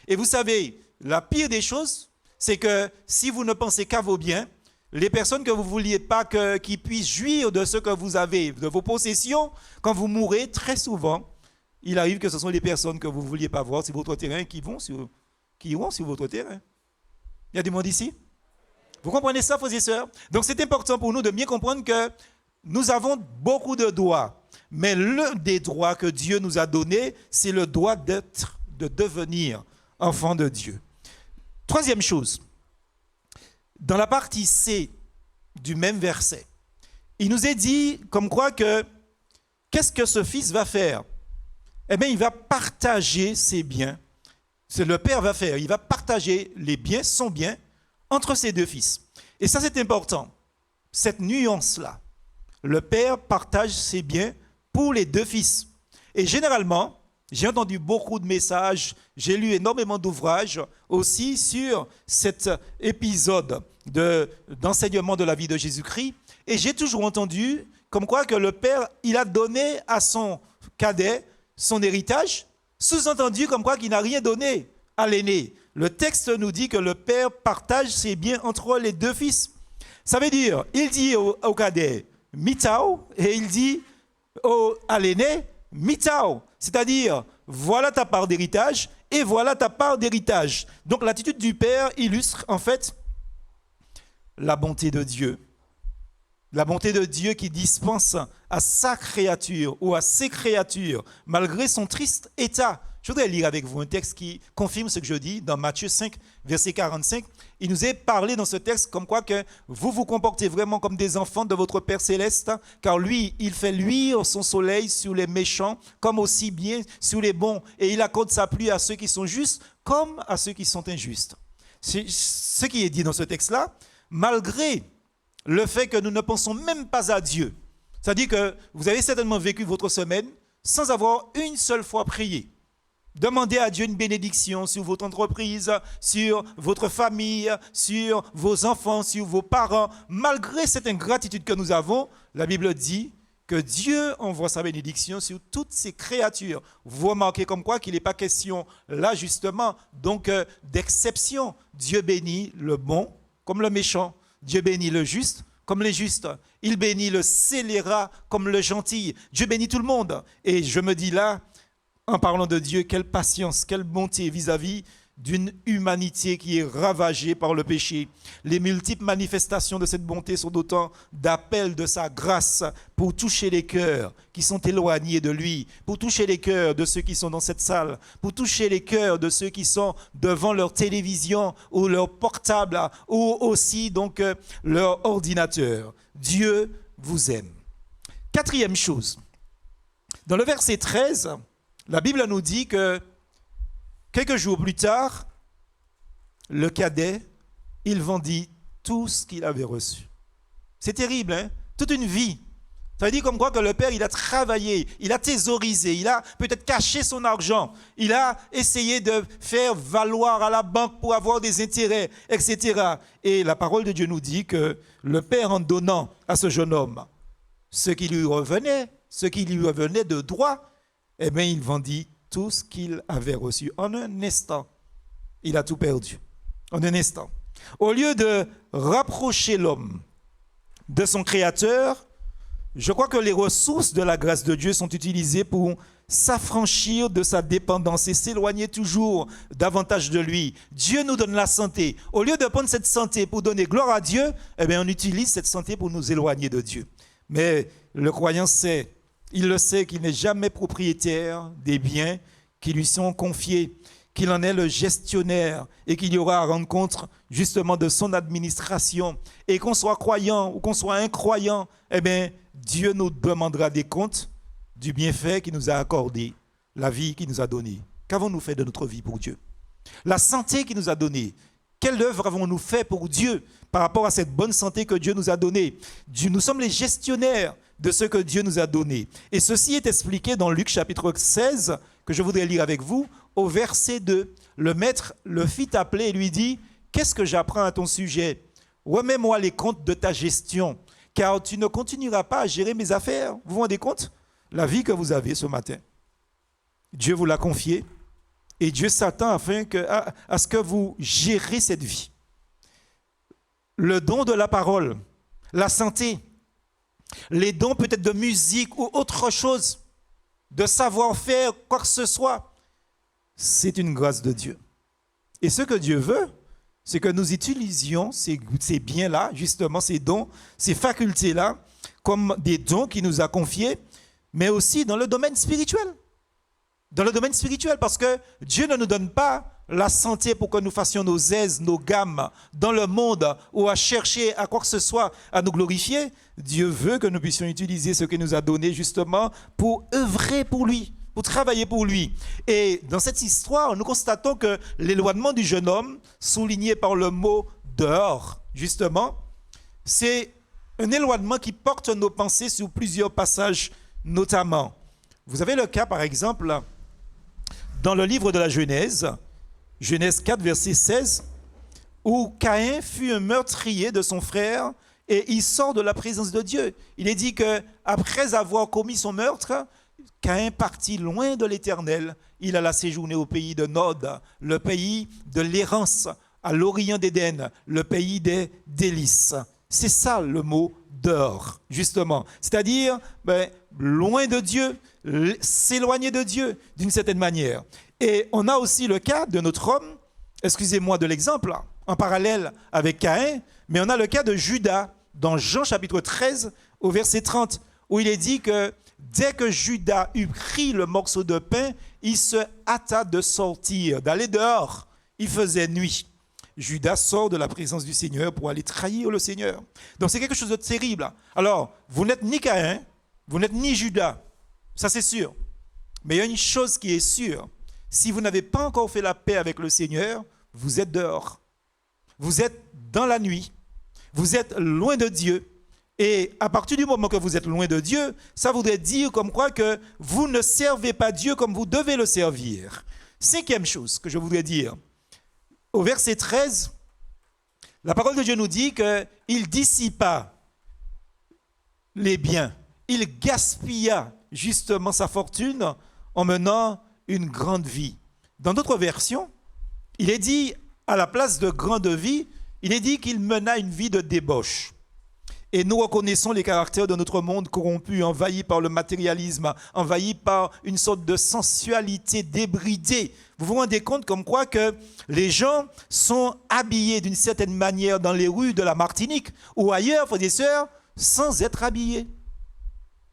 Speaker 1: Et vous savez, la pire des choses, c'est que si vous ne pensez qu'à vos biens, les personnes que vous ne vouliez pas qui puissent jouir de ce que vous avez, de vos possessions, quand vous mourrez, très souvent, il arrive que ce sont les personnes que vous ne vouliez pas voir sur votre terrain qui iront sur votre terrain. Il y a du monde ici? Vous comprenez ça, frères et sœurs? Donc c'est important pour nous de bien comprendre que nous avons beaucoup de droits, mais l'un des droits que Dieu nous a donné, c'est le droit de devenir enfant de Dieu. Troisième chose, dans la partie C du même verset, il nous est dit comme quoi que qu'est-ce que ce fils va faire? Eh bien, il va partager ses biens. C'est le père va faire. Il va partager les biens, son bien, entre ses deux fils. Et ça, c'est important. Cette nuance-là. Le père partage ses biens pour les deux fils. Et généralement, j'ai entendu beaucoup de messages, j'ai lu énormément d'ouvrages aussi sur cet épisode d'enseignement de la vie de Jésus-Christ. Et j'ai toujours entendu comme quoi que le père, il a donné à son cadet son héritage, Sous-entendu comme quoi qu'il n'a rien donné à l'aîné. Le texte nous dit que le père partage ses biens entre les deux fils. Ça veut dire, il dit au cadet, mitao, et il dit à l'aîné, mitao. C'est-à-dire, voilà ta part d'héritage et voilà ta part d'héritage. Donc l'attitude du père illustre en fait la bonté de Dieu. La bonté de Dieu qui dispense à sa créature ou à ses créatures, malgré son triste état. Je voudrais lire avec vous un texte qui confirme ce que je dis dans Matthieu 5, verset 45. Il nous est parlé dans ce texte comme quoi que vous vous comportez vraiment comme des enfants de votre Père Céleste, car lui, il fait luire son soleil sur les méchants, comme aussi bien sur les bons, et il accorde sa pluie à ceux qui sont justes, comme à ceux qui sont injustes. C'est ce qui est dit dans ce texte-là, malgré le fait que nous ne pensons même pas à Dieu. C'est-à-dire que vous avez certainement vécu votre semaine sans avoir une seule fois prié. Demandez à Dieu une bénédiction sur votre entreprise, sur votre famille, sur vos enfants, sur vos parents. Malgré cette ingratitude que nous avons, la Bible dit que Dieu envoie sa bénédiction sur toutes ses créatures. Vous remarquez comme quoi qu'il n'est pas question là justement donc d'exception. Dieu bénit le bon comme le méchant. Dieu bénit le juste comme les justes. Il bénit le scélérat comme le gentil. Dieu bénit tout le monde. Et je me dis là, en parlant de Dieu, quelle patience, quelle bonté vis-à-vis d'une humanité qui est ravagée par le péché. Les multiples manifestations de cette bonté sont autant d'appels de sa grâce pour toucher les cœurs qui sont éloignés de lui, pour toucher les cœurs de ceux qui sont dans cette salle, pour toucher les cœurs de ceux qui sont devant leur télévision ou leur portable ou aussi donc leur ordinateur. Dieu vous aime. Quatrième chose, dans le verset 13, la Bible nous dit que quelques jours plus tard, le cadet, il vendit tout ce qu'il avait reçu. C'est terrible, hein? Toute une vie. Ça veut dire comme quoi que le père, il a travaillé, il a thésaurisé, il a peut-être caché son argent, il a essayé de faire valoir à la banque pour avoir des intérêts, etc. Et la parole de Dieu nous dit que le père, en donnant à ce jeune homme ce qui lui revenait de droit, eh bien, il vendit tout ce qu'il avait reçu. En un instant, il a tout perdu. En un instant. Au lieu de rapprocher l'homme de son Créateur, je crois que les ressources de la grâce de Dieu sont utilisées pour s'affranchir de sa dépendance et s'éloigner toujours davantage de lui. Dieu nous donne la santé. Au lieu de prendre cette santé pour donner gloire à Dieu, eh bien, on utilise cette santé pour nous éloigner de Dieu. Mais le croyant sait, il le sait qu'il n'est jamais propriétaire des biens qui lui sont confiés, qu'il en est le gestionnaire et qu'il y aura à rendre compte justement de son administration. Et qu'on soit croyant ou qu'on soit incroyant, eh bien, Dieu nous demandera des comptes du bienfait qu'il nous a accordé, la vie qu'il nous a donnée. Qu'avons-nous fait de notre vie pour Dieu? La santé qu'il nous a donnée. Quelle œuvre avons-nous fait pour Dieu par rapport à cette bonne santé que Dieu nous a donnée? Nous sommes les gestionnaires de ce que Dieu nous a donné. Et ceci est expliqué dans Luc chapitre 16, que je voudrais lire avec vous, au verset 2. Le maître le fit appeler et lui dit, « Qu'est-ce que j'apprends à ton sujet? Remets-moi les comptes de ta gestion, car tu ne continueras pas à gérer mes affaires. » Vous vous rendez compte? La vie que vous avez ce matin, Dieu vous l'a confiée, et Dieu s'attend à ce que vous gérez cette vie. Le don de la parole, la santé, les dons peut-être de musique ou autre chose, de savoir-faire, quoi que ce soit, c'est une grâce de Dieu. Et ce que Dieu veut, c'est que nous utilisions ces biens-là, justement ces dons, ces facultés-là, comme des dons qu'il nous a confiés, mais aussi dans le domaine spirituel. Dans le domaine spirituel, parce que Dieu ne nous donne pas la santé pour que nous fassions nos aises, nos gammes dans le monde ou à chercher à quoi que ce soit à nous glorifier. Dieu veut que nous puissions utiliser ce qu'il nous a donné justement pour œuvrer pour lui, pour travailler pour lui. Et dans cette histoire, nous constatons que l'éloignement du jeune homme, souligné par le mot dehors, justement, c'est un éloignement qui porte nos pensées sur plusieurs passages notamment. Vous avez le cas, par exemple, dans le livre de la Genèse, Genèse 4, verset 16, où Caïn fut un meurtrier de son frère et il sort de la présence de Dieu. Il est dit qu'après avoir commis son meurtre, Caïn partit loin de l'Éternel. Il alla séjourner au pays de Nod, le pays de l'errance, à l'orient d'Éden, le pays des délices. C'est ça le mot dehors, justement. C'est-à-dire, loin de Dieu, s'éloigner de Dieu d'une certaine manière. Et on a aussi le cas de notre homme, excusez-moi de l'exemple, en parallèle avec Caïn, mais on a le cas de Judas, dans Jean chapitre 13, au verset 30, où il est dit que dès que Judas eut pris le morceau de pain, il se hâta de sortir, d'aller dehors. Il faisait nuit. Judas sort de la présence du Seigneur pour aller trahir le Seigneur. Donc c'est quelque chose de terrible. Alors, vous n'êtes ni Caïn, vous n'êtes ni Judas. Ça c'est sûr. Mais il y a une chose qui est sûre. Si vous n'avez pas encore fait la paix avec le Seigneur, vous êtes dehors. Vous êtes dans la nuit. Vous êtes loin de Dieu. Et à partir du moment que vous êtes loin de Dieu, ça voudrait dire comme quoi que vous ne servez pas Dieu comme vous devez le servir. Cinquième chose que je voudrais dire. Au verset 13, la parole de Dieu nous dit qu'il dissipa les biens. Il gaspilla justement sa fortune en menant une grande vie. Dans d'autres versions, il est dit, à la place de grande vie, il est dit qu'il mena une vie de débauche. Et nous reconnaissons les caractères de notre monde corrompu, envahi par le matérialisme, envahi par une sorte de sensualité débridée. Vous vous rendez compte comme quoi que les gens sont habillés d'une certaine manière dans les rues de la Martinique ou ailleurs, frères et sœurs, sans être habillés.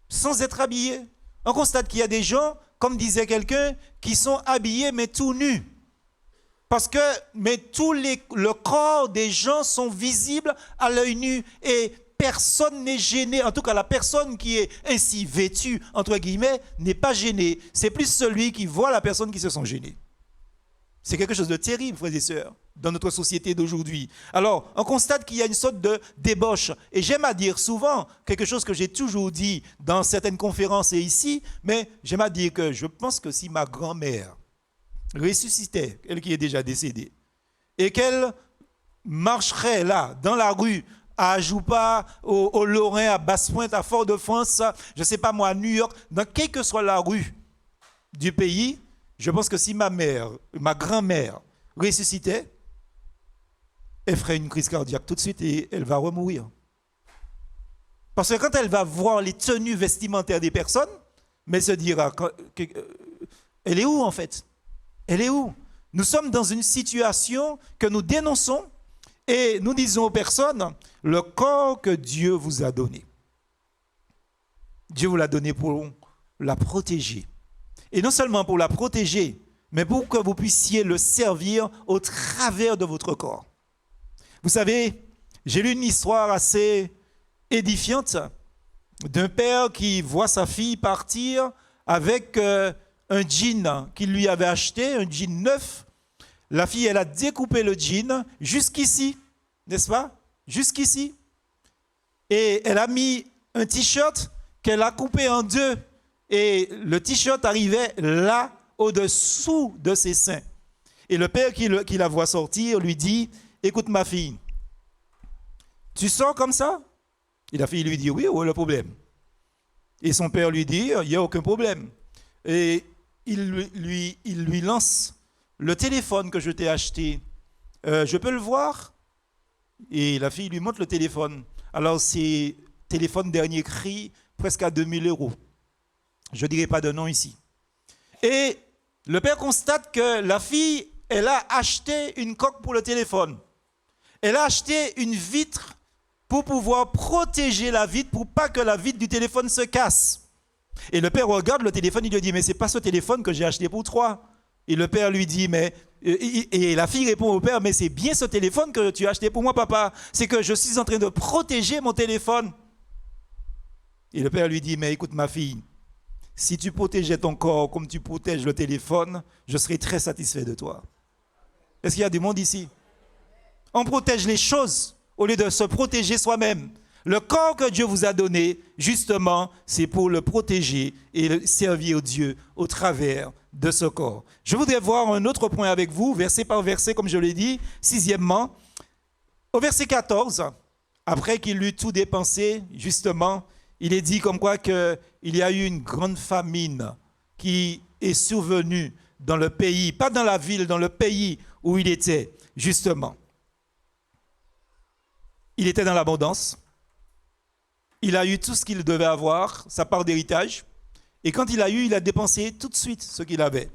Speaker 1: Sans être habillés. On constate qu'il y a des gens, comme disait quelqu'un, qui sont habillés mais tout nus. Parce que le corps des gens sont visibles à l'œil nu et personne n'est gêné. En tout cas, la personne qui est ainsi vêtue, entre guillemets, n'est pas gênée. C'est plus celui qui voit la personne qui se sent gêné. C'est quelque chose de terrible, frères et sœurs, dans notre société d'aujourd'hui. Alors, on constate qu'il y a une sorte de débauche. Et j'aime à dire souvent quelque chose que j'ai toujours dit dans certaines conférences et ici, mais j'aime à dire que je pense que si ma grand-mère ressuscitait, elle qui est déjà décédée, et qu'elle marcherait là, dans la rue, à Ajoupa, au Lorrain, à Basse-Pointe, à Fort-de-France, je ne sais pas moi, à New York, dans quelle que soit la rue du pays, je pense que si ma grand-mère ressuscitait, elle ferait une crise cardiaque tout de suite et elle va remourir. Parce que quand elle va voir les tenues vestimentaires des personnes, mais elle se dira, elle est où en fait ? Elle est où ? Nous sommes dans une situation que nous dénonçons et nous disons aux personnes, le corps que Dieu vous a donné, Dieu vous l'a donné pour la protéger. Et non seulement pour la protéger, mais pour que vous puissiez le servir au travers de votre corps. Vous savez, j'ai lu une histoire assez édifiante d'un père qui voit sa fille partir avec un jean qu'il lui avait acheté, un jean neuf. La fille, elle a découpé le jean jusqu'ici, n'est-ce pas? Jusqu'ici. Et elle a mis un t-shirt qu'elle a coupé en deux. Et le t-shirt arrivait là, au-dessous de ses seins. Et le père qui la voit sortir lui dit, « Écoute ma fille, tu sors comme ça ?» Et la fille lui dit, « Oui, où est le problème ?» Et son père lui dit, « Il n'y a aucun problème. » Et il lui lance le téléphone que je t'ai acheté. Je peux le voir? Et la fille lui montre le téléphone. Alors c'est téléphone dernier cri, presque à 2000 €. Je ne dirai pas de nom ici. Et le père constate que la fille, elle a acheté une coque pour le téléphone. Elle a acheté une vitre pour pouvoir protéger la vitre, pour pas que la vitre du téléphone se casse. Et le père regarde le téléphone, il lui dit, mais ce n'est pas ce téléphone que j'ai acheté pour toi. Et le père lui dit, et la fille répond au père, mais c'est bien ce téléphone que tu as acheté pour moi, papa. C'est que je suis en train de protéger mon téléphone. Et le père lui dit, mais écoute ma fille, si tu protégeais ton corps comme tu protèges le téléphone, je serais très satisfait de toi. Est-ce qu'il y a du monde ici? On protège les choses au lieu de se protéger soi-même. Le corps que Dieu vous a donné, justement, c'est pour le protéger et servir Dieu au travers de ce corps. Je voudrais voir un autre point avec vous, verset par verset, comme je l'ai dit. Sixièmement, au verset 14, après qu'il eut tout dépensé, justement, il est dit comme quoi qu'il y a eu une grande famine qui est survenue dans le pays, pas dans la ville, dans le pays où il était, justement. Il était dans l'abondance. Il a eu tout ce qu'il devait avoir, sa part d'héritage. Et quand il a eu, il a dépensé tout de suite ce qu'il avait.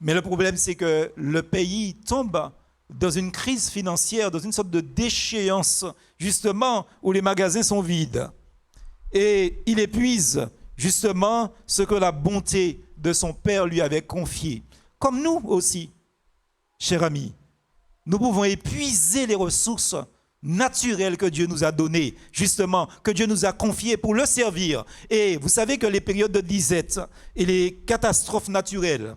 Speaker 1: Mais le problème, c'est que le pays tombe dans une crise financière, dans une sorte de déchéance, justement, où les magasins sont vides. Et il épuise, justement, ce que la bonté de son Père lui avait confié. Comme nous aussi, chers amis, nous pouvons épuiser les ressources naturelles que Dieu nous a données, justement, que Dieu nous a confiées pour le servir. Et vous savez que les périodes de disette et les catastrophes naturelles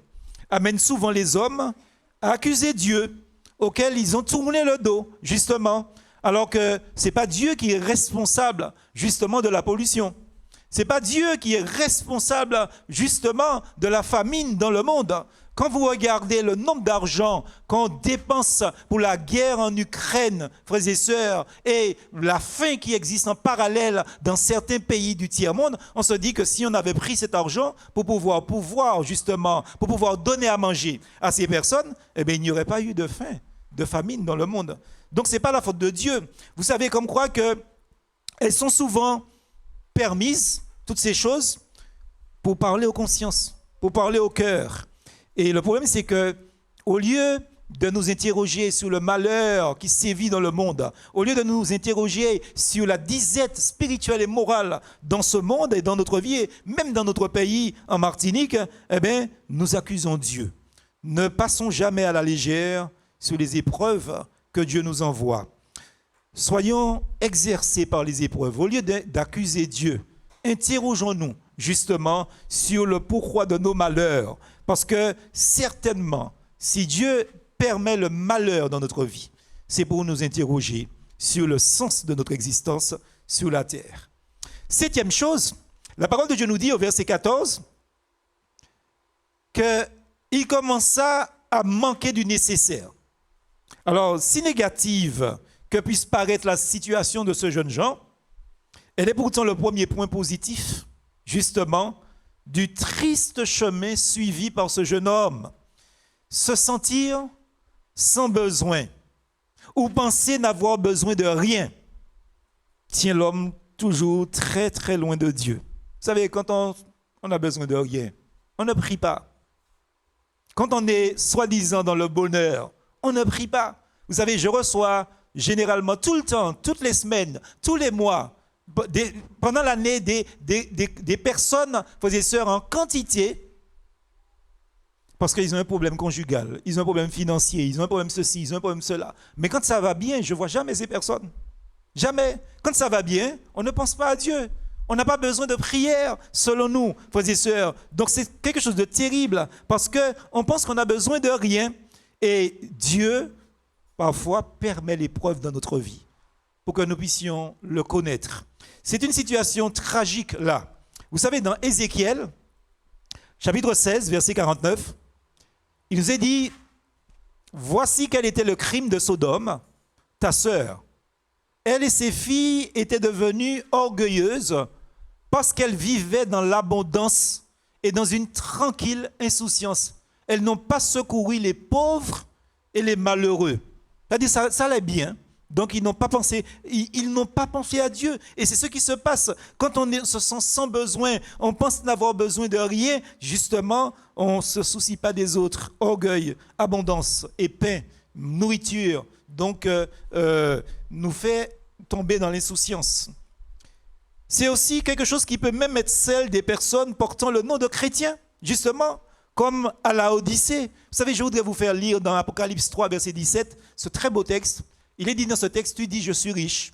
Speaker 1: amènent souvent les hommes à accuser Dieu, auquel ils ont tourné le dos, justement, alors que ce n'est pas Dieu qui est responsable, justement, de la pollution. Ce n'est pas Dieu qui est responsable, justement, de la famine dans le monde. Quand vous regardez le nombre d'argent qu'on dépense pour la guerre en Ukraine, frères et sœurs, et la faim qui existe en parallèle dans certains pays du tiers-monde, on se dit que si on avait pris cet argent pour pouvoir justement, pour pouvoir donner à manger à ces personnes, eh bien, il n'y aurait pas eu de faim, de famine dans le monde. Donc, ce n'est pas la faute de Dieu. Vous savez comme quoi qu'elles sont souvent permises, toutes ces choses, pour parler aux consciences, pour parler au cœur. Et le problème, c'est que, au lieu de nous interroger sur le malheur qui sévit dans le monde, au lieu de nous interroger sur la disette spirituelle et morale dans ce monde et dans notre vie, et même dans notre pays, en Martinique, eh bien, nous accusons Dieu. Ne passons jamais à la légère sur les épreuves que Dieu nous envoie. Soyons exercés par les épreuves. Au lieu d'accuser Dieu, interrogeons-nous justement sur le pourquoi de nos malheurs. Parce que certainement, si Dieu permet le malheur dans notre vie, c'est pour nous interroger sur le sens de notre existence sur la terre. Septième chose, la parole de Dieu nous dit au verset 14 qu'il commença à manquer du nécessaire. Alors, si négative que puisse paraître la situation de ce jeune Jean, elle est pourtant le premier point positif, justement, du triste chemin suivi par ce jeune homme. Se sentir sans besoin ou penser n'avoir besoin de rien tient l'homme toujours très très loin de Dieu. Vous savez, quand on a besoin de rien, on ne prie pas. Quand on est soi-disant dans le bonheur, on ne prie pas. Vous savez, je reçois généralement tout le temps, toutes les semaines, tous les mois, pendant l'année, des personnes, frères et sœurs, en quantité, parce qu'ils ont un problème conjugal, ils ont un problème financier, ils ont un problème ceci, ils ont un problème cela. Mais quand ça va bien, je ne vois jamais ces personnes. Jamais. Quand ça va bien, on ne pense pas à Dieu. On n'a pas besoin de prière, selon nous, frères et sœurs. Donc c'est quelque chose de terrible, parce qu'on pense qu'on a besoin de rien. Et Dieu, parfois, permet l'épreuve dans notre vie, pour que nous puissions le connaître. C'est une situation tragique là. Vous savez, dans Ézéchiel, chapitre 16, verset 49, il nous est dit, « Voici quel était le crime de Sodome, ta sœur. Elle et ses filles étaient devenues orgueilleuses parce qu'elles vivaient dans l'abondance et dans une tranquille insouciance. Elles n'ont pas secouru les pauvres et les malheureux. » C'est-à-dire, ça allait bien. Donc, ils n'ont pas pensé à Dieu. Et c'est ce qui se passe. Quand on se sent sans besoin, on pense n'avoir besoin de rien, justement, on ne se soucie pas des autres. Orgueil, abondance et pain, nourriture, donc nous fait tomber dans l'insouciance. C'est aussi quelque chose qui peut même être celle des personnes portant le nom de chrétiens, justement, comme à la Odyssée. Vous savez, je voudrais vous faire lire dans Apocalypse 3, verset 17, ce très beau texte. Il est dit dans ce texte, tu dis, je suis riche,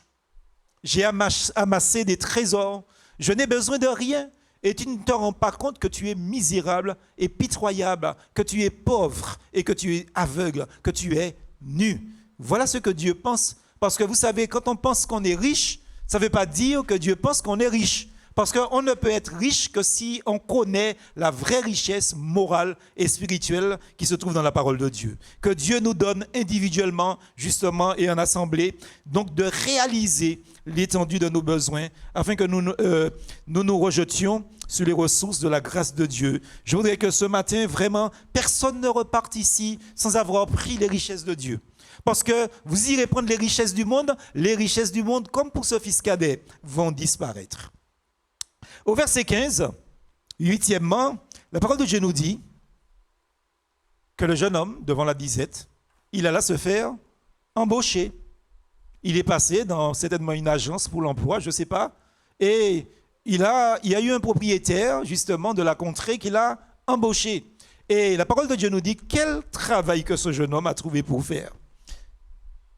Speaker 1: j'ai amassé des trésors, je n'ai besoin de rien, et tu ne te rends pas compte que tu es misérable et pitoyable, que tu es pauvre et que tu es aveugle, que tu es nu. Voilà ce que Dieu pense. Parce que vous savez, quand on pense qu'on est riche, ça ne veut pas dire que Dieu pense qu'on est riche. Parce qu'on ne peut être riche que si on connaît la vraie richesse morale et spirituelle qui se trouve dans la parole de Dieu. Que Dieu nous donne individuellement, justement, et en assemblée, donc de réaliser l'étendue de nos besoins afin que nous rejetions sur les ressources de la grâce de Dieu. Je voudrais que ce matin, vraiment, personne ne reparte ici sans avoir pris les richesses de Dieu. Parce que vous irez prendre les richesses du monde, comme pour ce fils cadet, vont disparaître. Au verset 15, huitièmement, la parole de Dieu nous dit que le jeune homme, devant la disette, il alla se faire embaucher. Il est passé dans certainement une agence pour l'emploi, je ne sais pas, et il y a eu un propriétaire, justement, de la contrée qui l'a embauché. Et la parole de Dieu nous dit quel travail que ce jeune homme a trouvé pour faire.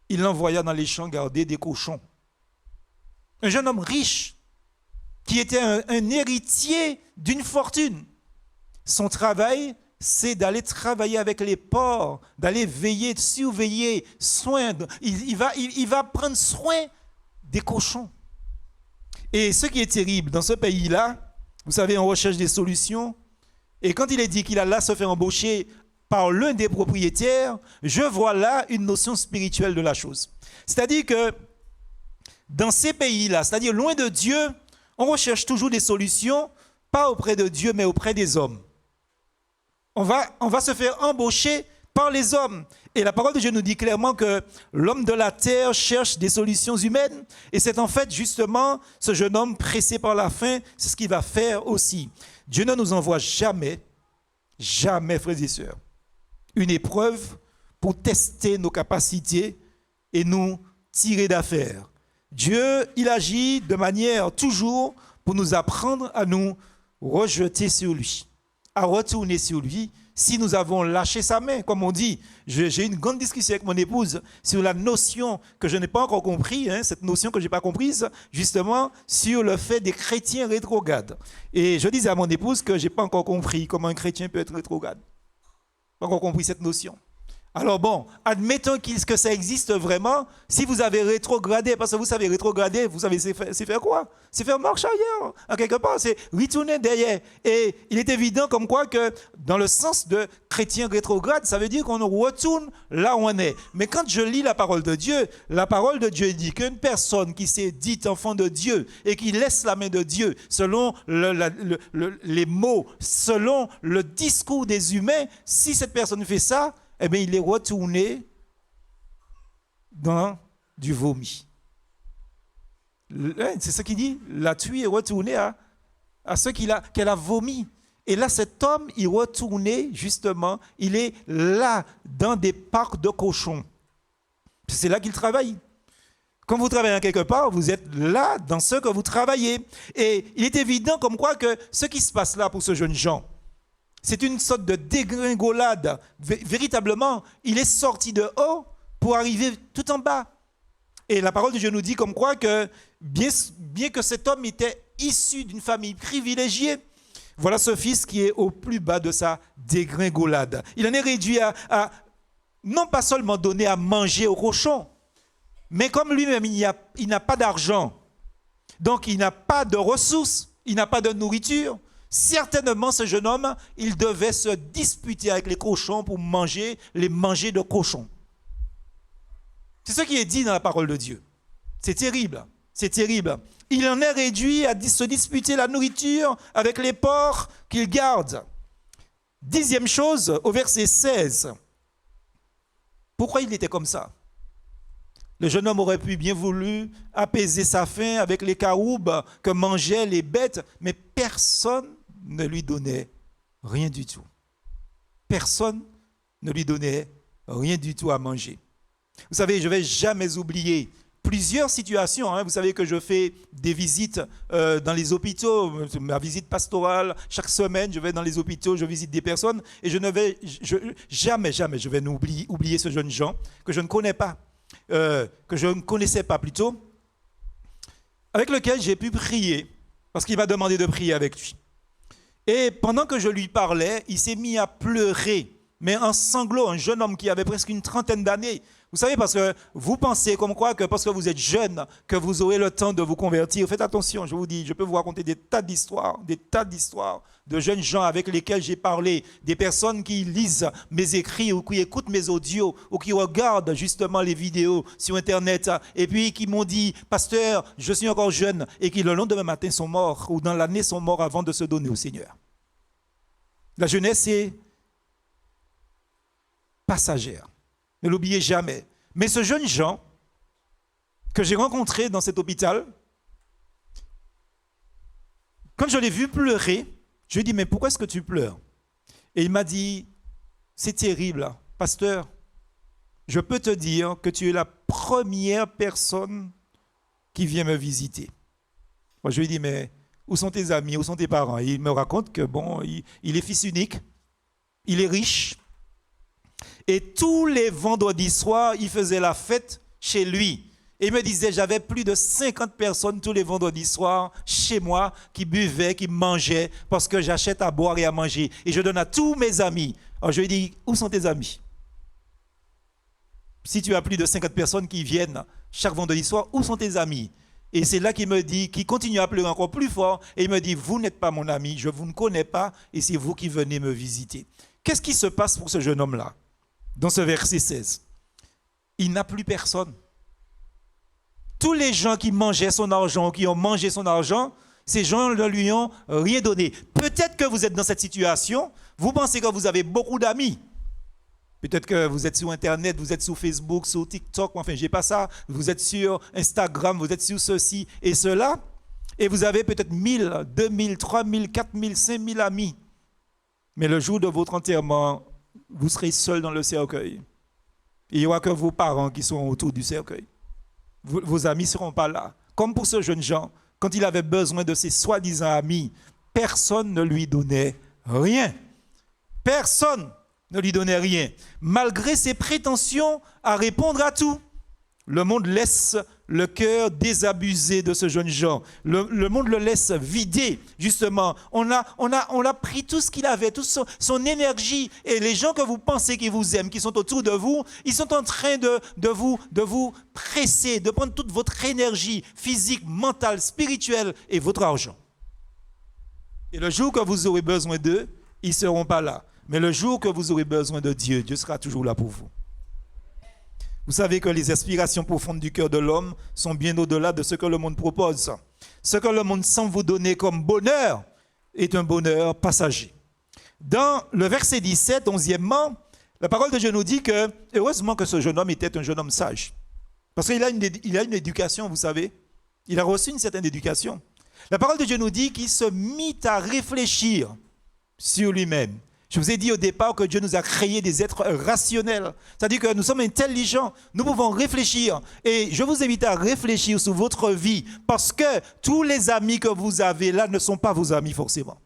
Speaker 1: Il l'envoya dans les champs garder des cochons. Un jeune homme riche, qui était un héritier d'une fortune. Son travail, c'est d'aller travailler avec les porcs, d'aller veiller, surveiller, soigner. Il va prendre soin des cochons. Et ce qui est terrible dans ce pays-là, vous savez, on recherche des solutions. Et quand il est dit qu'il alla se faire embaucher par l'un des propriétaires, je vois là une notion spirituelle de la chose. C'est-à-dire que dans ces pays-là, c'est-à-dire loin de Dieu, on recherche toujours des solutions, pas auprès de Dieu, mais auprès des hommes. On va se faire embaucher par les hommes. Et la parole de Dieu nous dit clairement que l'homme de la terre cherche des solutions humaines. Et c'est en fait justement ce jeune homme pressé par la faim, c'est ce qu'il va faire aussi. Dieu ne nous envoie jamais, frères et sœurs, une épreuve pour tester nos capacités et nous tirer d'affaire. Dieu, il agit de manière toujours pour nous apprendre à nous rejeter sur lui, à retourner sur lui si nous avons lâché sa main. Comme on dit, j'ai eu une grande discussion avec mon épouse sur la notion que je n'ai pas encore compris, cette notion que je n'ai pas comprise, justement sur le fait des chrétiens rétrogrades. Et je disais à mon épouse que je n'ai pas encore compris comment un chrétien peut être rétrograde. Pas encore compris cette notion. Alors bon, admettons que ça existe vraiment. Si vous avez rétrogradé, parce que vous savez rétrograder, vous savez c'est faire quoi? C'est faire marche arrière. En quelque part, c'est retourner derrière. Et il est évident comme quoi que dans le sens de chrétien rétrograde, ça veut dire qu'on retourne là où on est. Mais quand je lis la parole de Dieu dit qu'une personne qui s'est dite enfant de Dieu et qui laisse la main de Dieu selon les mots, selon le discours des humains, si cette personne fait ça, eh bien, il est retourné dans du vomi. C'est ce qu'il dit. La tuile est retournée à ce qu'elle a vomi. Et là, cet homme, il retournait justement, il est là dans des parcs de cochons. C'est là qu'il travaille. Quand vous travaillez quelque part, vous êtes là dans ce que vous travaillez. Et il est évident comme quoi que ce qui se passe là pour ce jeune Jean, c'est une sorte de dégringolade. Véritablement, il est sorti de haut pour arriver tout en bas. Et la parole de Dieu nous dit comme quoi que bien que cet homme était issu d'une famille privilégiée, voilà ce fils qui est au plus bas de sa dégringolade. Il en est réduit à non pas seulement donner à manger aux cochons, mais comme lui-même, il n'a pas d'argent, donc il n'a pas de ressources, il n'a pas de nourriture. Certainement, ce jeune homme, il devait se disputer avec les cochons pour les manger de cochons. C'est ce qui est dit dans la parole de Dieu. C'est terrible, c'est terrible. Il en est réduit à se disputer la nourriture avec les porcs qu'il garde. 10e chose, au verset 16. Pourquoi il était comme ça? Le jeune homme aurait pu bien voulu apaiser sa faim avec les caroubes que mangeaient les bêtes, mais personne ne lui donnait rien du tout. Personne ne lui donnait rien du tout à manger. Vous savez, je ne vais jamais oublier plusieurs situations. Vous savez que je fais des visites dans les hôpitaux, ma visite pastorale. Chaque semaine, je vais dans les hôpitaux, je visite des personnes et jamais je vais oublier ce jeune Jean que je ne connais pas, que je ne connaissais pas plutôt, avec lequel j'ai pu prier parce qu'il m'a demandé de prier avec lui. Et pendant que je lui parlais, il s'est mis à pleurer, mais en sanglots, un jeune homme qui avait presque une trentaine d'années. Vous savez, parce que vous pensez comme quoi que parce que vous êtes jeune, que vous aurez le temps de vous convertir. Faites attention, je vous dis, je peux vous raconter des tas d'histoires de jeunes gens avec lesquels j'ai parlé, des personnes qui lisent mes écrits ou qui écoutent mes audios ou qui regardent justement les vidéos sur Internet et puis qui m'ont dit, pasteur, je suis encore jeune et qui le lendemain matin sont morts ou dans l'année sont morts avant de se donner au Seigneur. La jeunesse est passagère. Ne l'oubliez jamais. Mais ce jeune Jean que j'ai rencontré dans cet hôpital, quand je l'ai vu pleurer, je lui ai dit, mais pourquoi est-ce que tu pleures? Et il m'a dit, c'est terrible, pasteur, je peux te dire que tu es la première personne qui vient me visiter. Moi, je lui ai dit, mais où sont tes amis, où sont tes parents? Et il me raconte que, bon, il est fils unique, il est riche, et tous les vendredis soirs, il faisait la fête chez lui. Et il me disait, j'avais plus de 50 personnes tous les vendredis soirs chez moi qui buvaient, qui mangeaient, parce que j'achète à boire et à manger. Et je donne à tous mes amis. Alors je lui ai dit, où sont tes amis? Si tu as plus de 50 personnes qui viennent chaque vendredi soir, où sont tes amis? Et c'est là qu'il me dit, qu'il continue à pleurer encore plus fort, et il me dit, vous n'êtes pas mon ami, je vous ne connais pas, et c'est vous qui venez me visiter. Qu'est-ce qui se passe pour ce jeune homme-là? Dans ce verset 16, il n'a plus personne. Tous les gens qui mangeaient son argent, qui ont mangé son argent, ces gens ne lui ont rien donné. Peut-être que vous êtes dans cette situation, vous pensez que vous avez beaucoup d'amis. Peut-être que vous êtes sur Internet, vous êtes sur Facebook, sur TikTok, enfin, j'ai pas ça. Vous êtes sur Instagram, vous êtes sur ceci et cela. Et vous avez peut-être 1000, 2000, 3000, 4000, 5000 amis. Mais le jour de votre enterrement, vous serez seul dans le cercueil. Et il n'y aura que vos parents qui seront autour du cercueil. Vos amis ne seront pas là. Comme pour ce jeune Jean, quand il avait besoin de ses soi-disant amis, personne ne lui donnait rien. Personne ne lui donnait rien. Malgré ses prétentions à répondre à tout. Le monde laisse le cœur désabusé de ce jeune Jean. Le monde le laisse vider, justement. On a pris tout ce qu'il avait, toute son énergie. Et les gens que vous pensez qui vous aiment, qui sont autour de vous, ils sont en train de vous presser, de prendre toute votre énergie physique, mentale, spirituelle et votre argent. Et le jour que vous aurez besoin d'eux, ils ne seront pas là. Mais le jour que vous aurez besoin de Dieu, Dieu sera toujours là pour vous. Vous savez que les aspirations profondes du cœur de l'homme sont bien au-delà de ce que le monde propose. Ce que le monde semble vous donner comme bonheur est un bonheur passager. Dans le verset 17, 11e, la parole de Dieu nous dit que, heureusement que ce jeune homme était un jeune homme sage. Parce qu'il a une éducation, vous savez. Il a reçu une certaine éducation. La parole de Dieu nous dit qu'il se mit à réfléchir sur lui-même. Je vous ai dit au départ que Dieu nous a créé des êtres rationnels. C'est-à-dire que nous sommes intelligents, nous pouvons réfléchir. Et je vous invite à réfléchir sur votre vie parce que tous les amis que vous avez là ne sont pas vos amis forcément.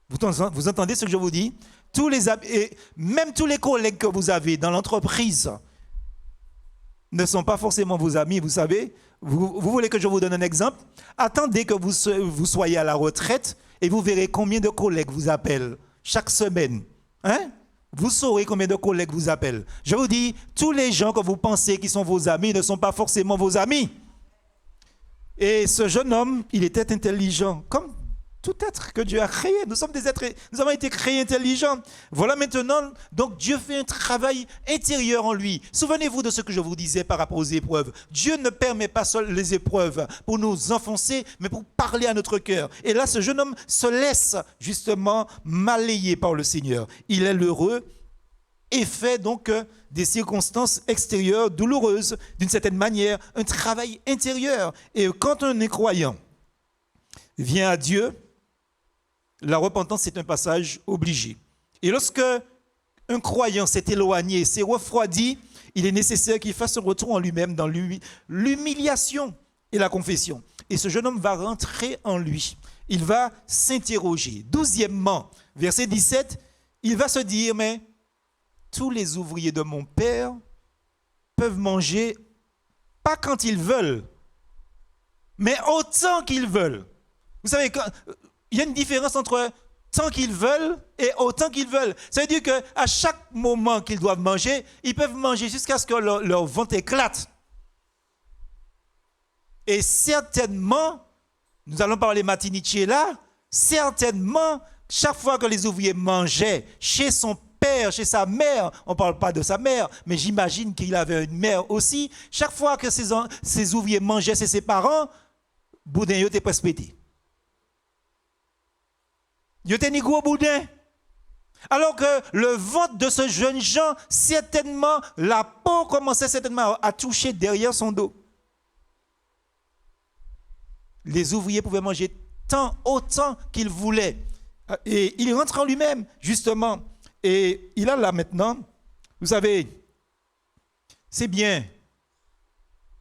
Speaker 1: Vous entendez ce que je vous dis? Tous les amis, et même tous les collègues que vous avez dans l'entreprise ne sont pas forcément vos amis, vous savez. Vous voulez que je vous donne un exemple? Attendez que vous soyez à la retraite et vous verrez combien de collègues vous appellent chaque semaine. Hein? Vous saurez combien de collègues vous appellent. Je vous dis, tous les gens que vous pensez qui sont vos amis ne sont pas forcément vos amis. Et ce jeune homme, il était intelligent, comme tout être que Dieu a créé. Nous sommes des êtres, nous avons été créés intelligents. Voilà maintenant, donc Dieu fait un travail intérieur en lui. Souvenez-vous de ce que je vous disais par rapport aux épreuves. Dieu ne permet pas seules les épreuves pour nous enfoncer, mais pour parler à notre cœur. Et là, ce jeune homme se laisse justement malayer par le Seigneur. Il est l'heureux et fait donc des circonstances extérieures douloureuses, d'une certaine manière, un travail intérieur. Et quand un incroyant vient à Dieu, la repentance, c'est un passage obligé. Et lorsque un croyant s'est éloigné, s'est refroidi, il est nécessaire qu'il fasse un retour en lui-même dans l'humiliation et la confession. Et ce jeune homme va rentrer en lui. Il va s'interroger. 12e, verset 17, il va se dire, mais tous les ouvriers de mon père peuvent manger, pas quand ils veulent, mais autant qu'ils veulent. Vous savez, il y a une différence entre tant qu'ils veulent et autant qu'ils veulent. Ça veut dire qu'à chaque moment qu'ils doivent manger, ils peuvent manger jusqu'à ce que leur ventre éclate. Et certainement, nous allons parler matiniché là, certainement, chaque fois que les ouvriers mangeaient chez son père, chez sa mère, on ne parle pas de sa mère, mais j'imagine qu'il avait une mère aussi, chaque fois que ces ouvriers mangeaient chez ses parents, boudin était presque pété. Il était ni gros boudin. Alors que le ventre de ce jeune Jean, certainement, la peau commençait certainement à toucher derrière son dos. Les ouvriers pouvaient manger autant qu'ils voulaient. Et il rentre en lui-même, justement. Et il a là maintenant, vous savez, c'est bien.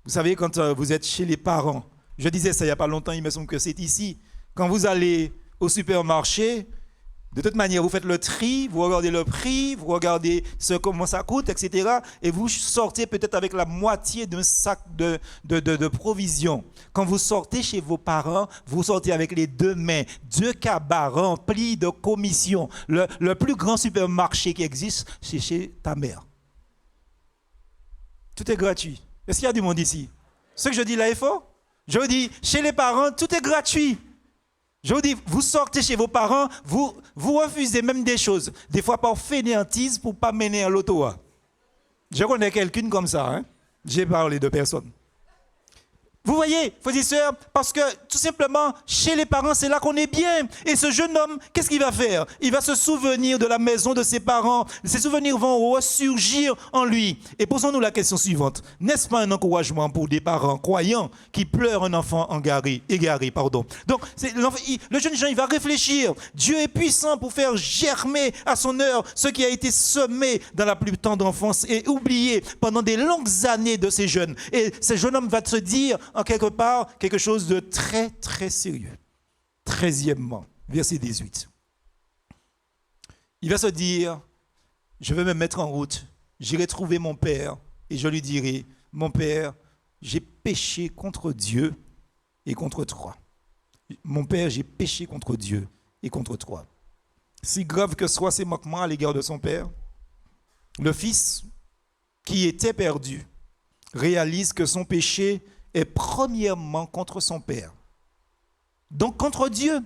Speaker 1: Vous savez, quand vous êtes chez les parents, je disais ça il n'y a pas longtemps, il me semble que c'est ici, quand vous allez au supermarché, de toute manière, vous faites le tri, vous regardez le prix, vous regardez comment ça coûte, etc. Et vous sortez peut-être avec la moitié d'un sac de provisions. Quand vous sortez chez vos parents, vous sortez avec les 2 mains, 2 cabas remplis de commissions. Le plus grand supermarché qui existe, c'est chez ta mère. Tout est gratuit. Est-ce qu'il y a du monde ici? Ce que je dis là est faux? Je vous dis, chez les parents, tout est gratuit. Je vous dis, vous sortez chez vos parents, vous refusez même des choses, des fois par fainéantise pour ne pas mener à l'auto. Je connais quelqu'une comme ça, hein? J'ai parlé de personnes. Vous voyez, frères et sœurs, parce que tout simplement, chez les parents, c'est là qu'on est bien. Et ce jeune homme, qu'est-ce qu'il va faire? Il va se souvenir de la maison de ses parents. Ces souvenirs vont ressurgir en lui. Et posons-nous la question suivante. N'est-ce pas un encouragement pour des parents croyants qui pleurent un enfant égaré? Donc, le jeune Jean, il va réfléchir. Dieu est puissant pour faire germer à son heure ce qui a été semé dans la plus tendre enfance et oublié pendant des longues années de ces jeunes. Et ce jeune homme va se dire, en quelque part, quelque chose de très, très sérieux. 13e, verset 18. Il va se dire, je vais me mettre en route, j'irai trouver mon père et je lui dirai, mon père, j'ai péché contre Dieu et contre toi. Mon père, j'ai péché contre Dieu et contre toi. Si grave que soient ses manquements à l'égard de son père, le fils qui était perdu réalise que son péché est premièrement contre son père. Donc contre Dieu.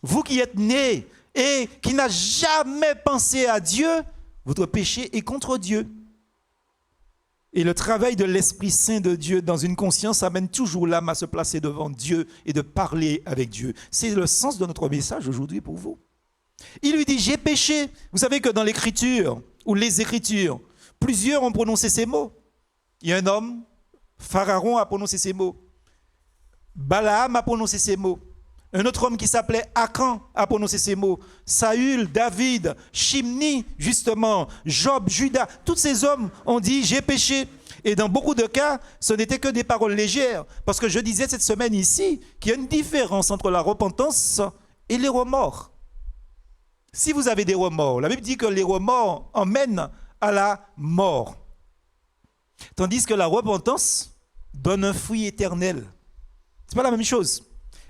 Speaker 1: Vous qui êtes nés et qui n'avez jamais pensé à Dieu, votre péché est contre Dieu. Et le travail de l'Esprit Saint de Dieu dans une conscience amène toujours l'âme à se placer devant Dieu et de parler avec Dieu. C'est le sens de notre message aujourd'hui pour vous. Il lui dit, j'ai péché. Vous savez que dans l'Écriture, ou les Écritures, plusieurs ont prononcé ces mots. Il y a un homme, Pharaon a prononcé ces mots. Balaam a prononcé ces mots. Un autre homme qui s'appelait Akan a prononcé ces mots. Saül, David, Shimni, justement, Job, Judas, tous ces hommes ont dit « j'ai péché ». Et dans beaucoup de cas, ce n'était que des paroles légères. Parce que je disais cette semaine ici qu'il y a une différence entre la repentance et les remords. Si vous avez des remords, la Bible dit que les remords emmènent à la mort. Tandis que la repentance donne un fruit éternel. Ce n'est pas la même chose.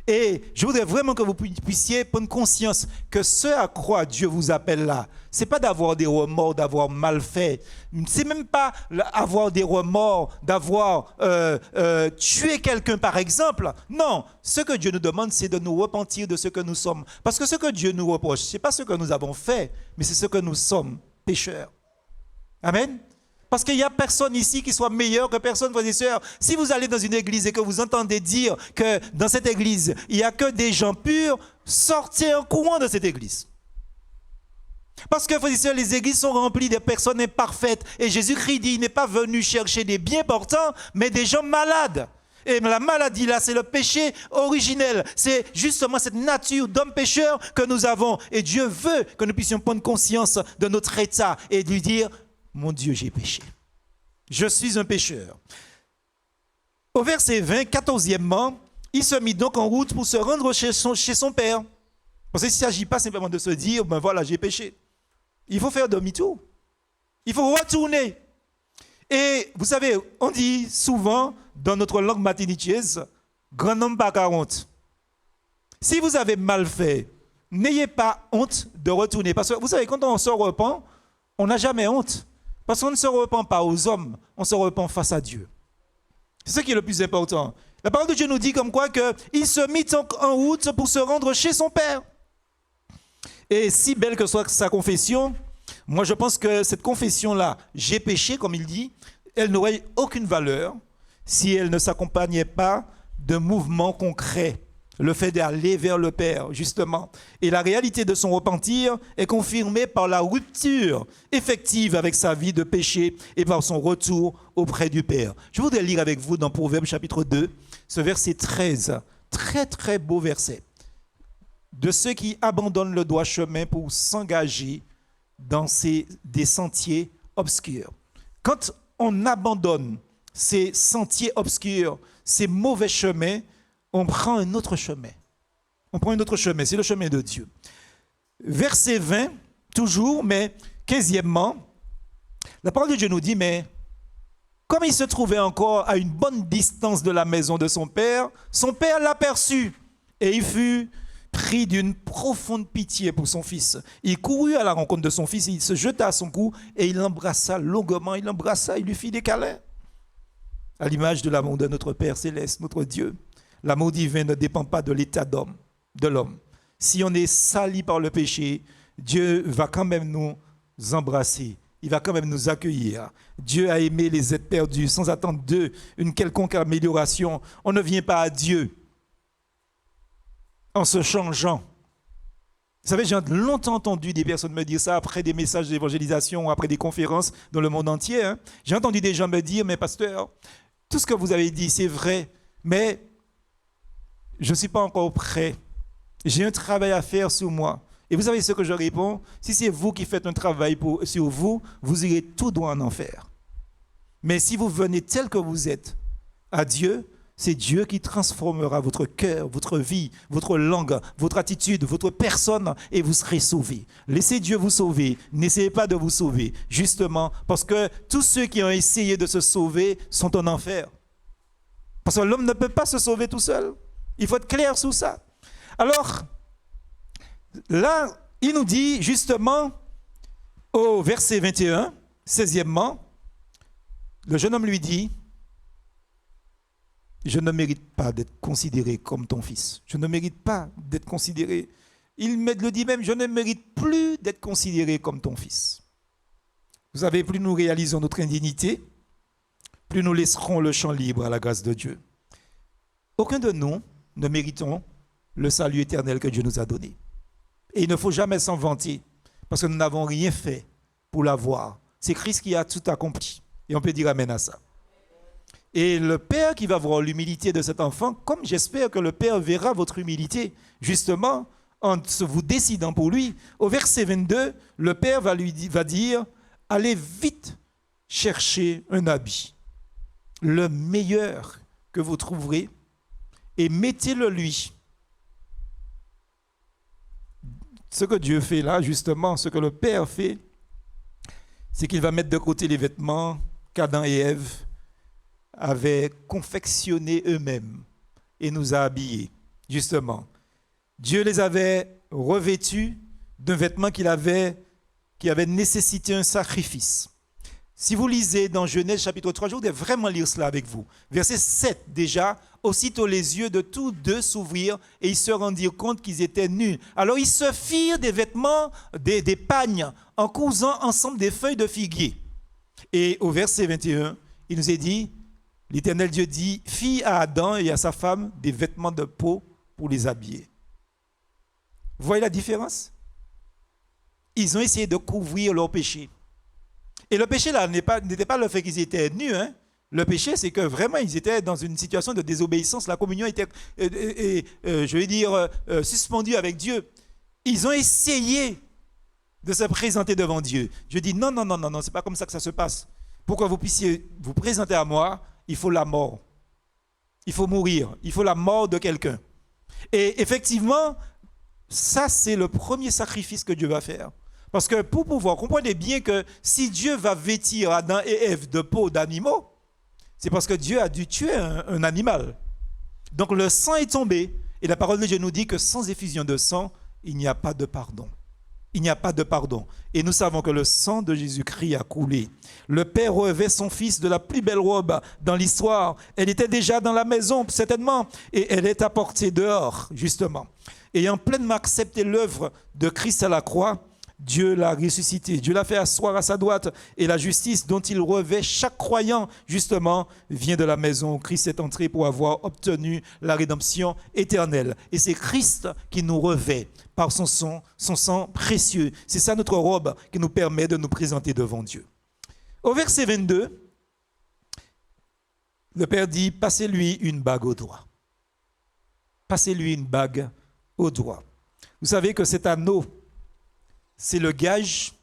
Speaker 1: Et je voudrais vraiment que vous puissiez prendre conscience que ce à quoi Dieu vous appelle là, ce n'est pas d'avoir des remords, d'avoir mal fait. Ce n'est même pas avoir des remords, d'avoir tué quelqu'un par exemple. Non, ce que Dieu nous demande, c'est de nous repentir de ce que nous sommes. Parce que ce que Dieu nous reproche, ce n'est pas ce que nous avons fait, mais c'est ce que nous sommes, pécheurs. Amen. Parce qu'il n'y a personne ici qui soit meilleur que personne, frères et sœurs. Si vous allez dans une église et que vous entendez dire que dans cette église, il n'y a que des gens purs, sortez en courant de cette église. Parce que, frères et sœurs, les églises sont remplies de personnes imparfaites. Et Jésus-Christ dit, il n'est pas venu chercher des bien portants, mais des gens malades. Et la maladie, là, c'est le péché originel. C'est justement cette nature d'homme pécheur que nous avons. Et Dieu veut que nous puissions prendre conscience de notre état et lui dire, mon Dieu, j'ai péché. Je suis un pécheur. Au verset 20, 14e, il se mit donc en route pour se rendre chez son père. Parce qu'il ne s'agit pas simplement de se dire, ben voilà, j'ai péché. Il faut faire demi-tour. Il faut retourner. Et vous savez, on dit souvent, dans notre langue martiniquaise, grand homme pas 40. Si vous avez mal fait, n'ayez pas honte de retourner. Parce que vous savez, quand on se repent, on n'a jamais honte. Parce qu'on ne se repent pas aux hommes, on se repent face à Dieu. C'est ce qui est le plus important. La parole de Dieu nous dit comme quoi qu'il se mit en route pour se rendre chez son Père. Et si belle que soit sa confession, moi je pense que cette confession-là, j'ai péché, comme il dit, elle n'aurait aucune valeur si elle ne s'accompagnait pas d'un mouvement concret. Le fait d'aller vers le Père, justement. Et la réalité de son repentir est confirmée par la rupture effective avec sa vie de péché et par son retour auprès du Père. Je voudrais lire avec vous dans Proverbes chapitre 2, ce verset 13. Très, très beau verset. De ceux qui abandonnent le droit chemin pour s'engager dans des sentiers obscurs. Quand on abandonne ces sentiers obscurs, ces mauvais chemins, on prend un autre chemin. On prend un autre chemin, c'est le chemin de Dieu. Verset 20, toujours, mais 15e, la parole de Dieu nous dit, mais comme il se trouvait encore à une bonne distance de la maison de son père l'aperçut et il fut pris d'une profonde pitié pour son fils. Il courut à la rencontre de son fils, il se jeta à son cou et il l'embrassa longuement, il lui fit des câlins. À l'image de l'amour de notre Père céleste, notre Dieu. L'amour divin ne dépend pas de l'état de l'homme. Si on est sali par le péché, Dieu va quand même nous embrasser. Il va quand même nous accueillir. Dieu a aimé les êtres perdus sans attendre d'eux une quelconque amélioration. On ne vient pas à Dieu en se changeant. Vous savez, j'ai longtemps entendu des personnes me dire ça après des messages d'évangélisation, après des conférences dans le monde entier. J'ai entendu des gens me dire, mais pasteur, tout ce que vous avez dit, c'est vrai, mais je ne suis pas encore prêt. J'ai un travail à faire sur moi. Et vous savez ce que je réponds? Si c'est vous qui faites un travail sur vous, vous irez tout droit en enfer. Mais si vous venez tel que vous êtes à Dieu, c'est Dieu qui transformera votre cœur, votre vie, votre langue, votre attitude, votre personne et vous serez sauvés. Laissez Dieu vous sauver. N'essayez pas de vous sauver. Justement, parce que tous ceux qui ont essayé de se sauver sont en enfer. Parce que l'homme ne peut pas se sauver tout seul. Il faut être clair sur ça. Alors, là, il nous dit justement au verset 21, 16e, le jeune homme lui dit, je ne mérite pas d'être considéré comme ton fils. Je ne mérite pas d'être considéré. Il le dit même, je ne mérite plus d'être considéré comme ton fils. Vous savez, plus nous réalisons notre indignité, plus nous laisserons le champ libre à la grâce de Dieu. Aucun de nous ne méritons le salut éternel que Dieu nous a donné. Et il ne faut jamais s'en vanter, parce que nous n'avons rien fait pour l'avoir. C'est Christ qui a tout accompli. Et on peut dire amen à ça. Et le Père qui va voir l'humilité de cet enfant, comme j'espère que le Père verra votre humilité, justement, en vous décidant pour lui, au verset 22, le Père va dire, allez vite chercher un habit, le meilleur que vous trouverez, et mettez-le lui. Ce que Dieu fait là, justement, ce que le Père fait, c'est qu'il va mettre de côté les vêtements qu'Adam et Ève avaient confectionnés eux-mêmes et nous a habillés, justement. Dieu les avait revêtus d'un vêtement qui avait nécessité un sacrifice. Si vous lisez dans Genèse chapitre 3, je voudrais vraiment lire cela avec vous. Verset 7 déjà, aussitôt les yeux de tous deux s'ouvrirent et ils se rendirent compte qu'ils étaient nus. Alors ils se firent des vêtements, des pagnes, en cousant ensemble des feuilles de figuier. Et au verset 21, il nous est dit, l'Éternel Dieu dit, fit à Adam et à sa femme des vêtements de peau pour les habiller. Vous voyez la différence? Ils ont essayé de couvrir leur péché. Et le péché là n'était pas le fait qu'ils étaient nus. Le péché, c'est que vraiment ils étaient dans une situation de désobéissance. La communion était, suspendue avec Dieu. Ils ont essayé de se présenter devant Dieu. Je dis non, c'est pas comme ça que ça se passe. Pour que vous puissiez vous présenter à moi, il faut la mort. Il faut mourir. Il faut la mort de quelqu'un. Et effectivement, ça c'est le premier sacrifice que Dieu va faire. Parce que pour pouvoir, comprenez bien que si Dieu va vêtir Adam et Ève de peau d'animaux, c'est parce que Dieu a dû tuer un animal. Donc le sang est tombé, et la parole de Dieu nous dit que sans effusion de sang, il n'y a pas de pardon. Il n'y a pas de pardon. Et nous savons que le sang de Jésus-Christ a coulé. Le Père revêt son Fils de la plus belle robe dans l'histoire. Elle était déjà dans la maison, certainement, et elle est apportée dehors, justement. Ayant pleinement accepté l'œuvre de Christ à la croix, Dieu l'a ressuscité. Dieu l'a fait asseoir à sa droite. Et la justice dont il revêt chaque croyant, justement, vient de la maison où Christ est entré pour avoir obtenu la rédemption éternelle. Et c'est Christ qui nous revêt par son sang précieux. C'est ça notre robe qui nous permet de nous présenter devant Dieu. Au verset 22, le Père dit, passez-lui une bague au doigt. Passez-lui une bague au doigt. Vous savez que cet anneau, c'est le gage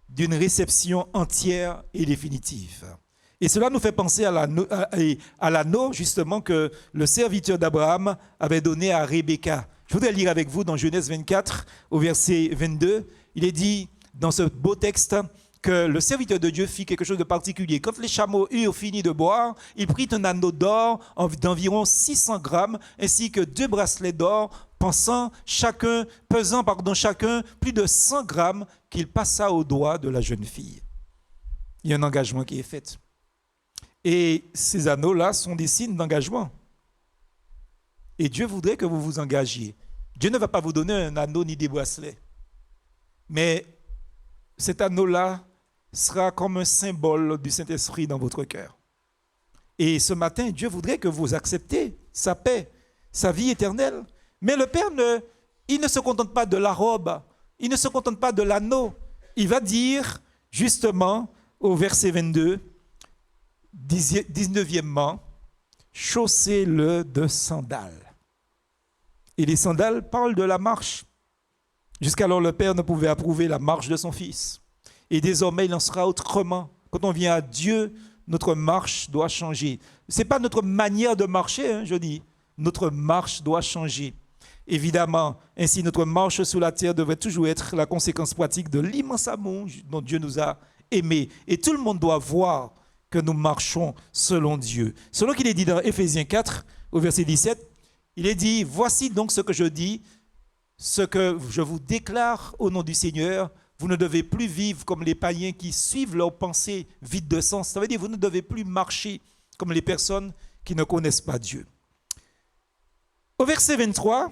Speaker 1: d'une réception entière et définitive. Et cela nous fait penser à l'anneau, justement, que le serviteur d'Abraham avait donné à Rebecca. Je voudrais lire avec vous dans Genèse 24, au verset 22. Il est dit dans ce beau texte que le serviteur de Dieu fit quelque chose de particulier. Quand les chameaux eurent fini de boire, il prit un anneau d'or d'environ 600 grammes, ainsi que 2 bracelets d'or, pesant chacun plus de 100 grammes, qu'il passa au doigt de la jeune fille. Il y a un engagement qui est fait. Et ces anneaux-là sont des signes d'engagement. Et Dieu voudrait que vous vous engagiez. Dieu ne va pas vous donner un anneau ni des bracelets. Mais cet anneau-là sera comme un symbole du Saint-Esprit dans votre cœur. Et ce matin, Dieu voudrait que vous acceptiez sa paix, sa vie éternelle. Mais le Père, il ne se contente pas de la robe, il ne se contente pas de l'anneau. Il va dire, justement, au verset 22, 19e, chaussez-le de sandales. Et les sandales parlent de la marche. Jusqu'alors, le Père ne pouvait approuver la marche de son Fils. Et désormais, il en sera autrement. Quand on vient à Dieu, notre marche doit changer. Ce n'est pas notre manière de marcher, je dis. Notre marche doit changer. Évidemment, ainsi notre marche sur la terre devrait toujours être la conséquence pratique de l'immense amour dont Dieu nous a aimés. Et tout le monde doit voir que nous marchons selon Dieu. Selon qu'il est dit dans Éphésiens 4, au verset 17, il est dit, voici donc ce que je dis, ce que je vous déclare au nom du Seigneur, vous ne devez plus vivre comme les païens qui suivent leurs pensées vides de sens. Ça veut dire que vous ne devez plus marcher comme les personnes qui ne connaissent pas Dieu. Au verset 23,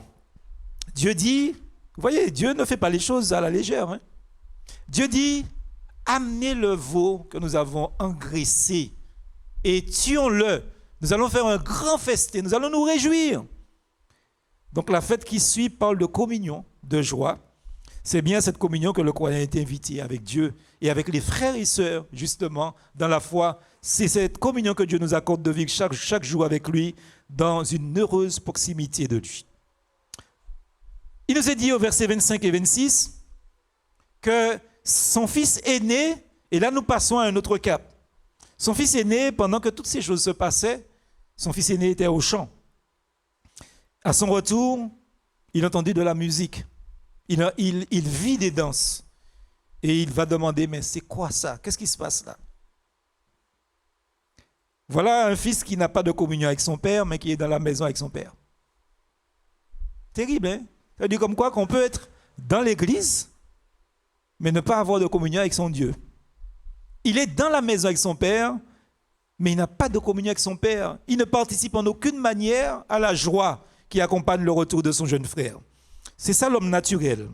Speaker 1: Dieu dit, vous voyez, Dieu ne fait pas les choses à la légère. Dieu dit, amenez le veau que nous avons engraissé et tuons-le. Nous allons faire un grand festin, nous allons nous réjouir. Donc la fête qui suit parle de communion, de joie. C'est bien cette communion que le croyant est invité avec Dieu et avec les frères et sœurs, justement, dans la foi. C'est cette communion que Dieu nous accorde de vivre chaque jour avec lui dans une heureuse proximité de lui. Il nous est dit au verset 25 et 26 que son fils est né, et là nous passons à un autre cap. Son fils est né, pendant que toutes ces choses se passaient, son fils aîné était au champ. À son retour, il entendit de la musique. Il vit des danses. Et il va demander, mais c'est quoi ça? Qu'est-ce qui se passe là? Voilà un fils qui n'a pas de communion avec son père, mais qui est dans la maison avec son père. Terrible, hein? Ça veut dire comme quoi qu'on peut être dans l'église, mais ne pas avoir de communion avec son Dieu. Il est dans la maison avec son père, mais il n'a pas de communion avec son père. Il ne participe en aucune manière à la joie qui accompagne le retour de son jeune frère. C'est ça l'homme naturel.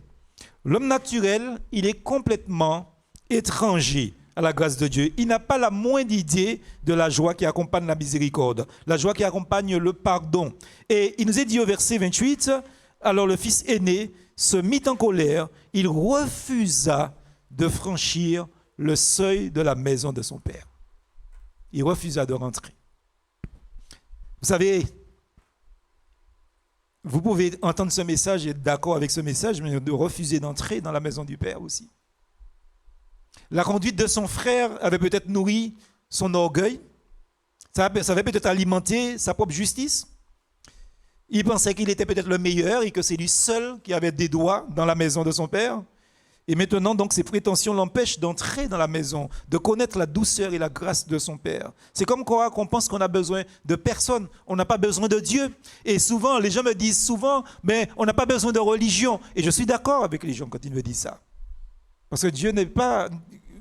Speaker 1: L'homme naturel, il est complètement étranger à la grâce de Dieu. Il n'a pas la moindre idée de la joie qui accompagne la miséricorde, la joie qui accompagne le pardon. Et il nous est dit au verset 28, alors le fils aîné se mit en colère, il refusa de franchir le seuil de la maison de son père. Il refusa de rentrer. Vous savez, vous pouvez entendre ce message et être d'accord avec ce message, mais de refuser d'entrer dans la maison du Père aussi. La conduite de son frère avait peut-être nourri son orgueil, ça avait peut-être alimenté sa propre justice. Il pensait qu'il était peut-être le meilleur et que c'est lui seul qui avait des droits dans la maison de son père. Et maintenant, donc, ses prétentions l'empêchent d'entrer dans la maison, de connaître la douceur et la grâce de son Père. C'est comme quoi qu'on pense qu'on a besoin de personne, on n'a pas besoin de Dieu. Et souvent, les gens me disent souvent, mais on n'a pas besoin de religion. Et je suis d'accord avec les gens quand ils me disent ça. Parce que Dieu n'est pas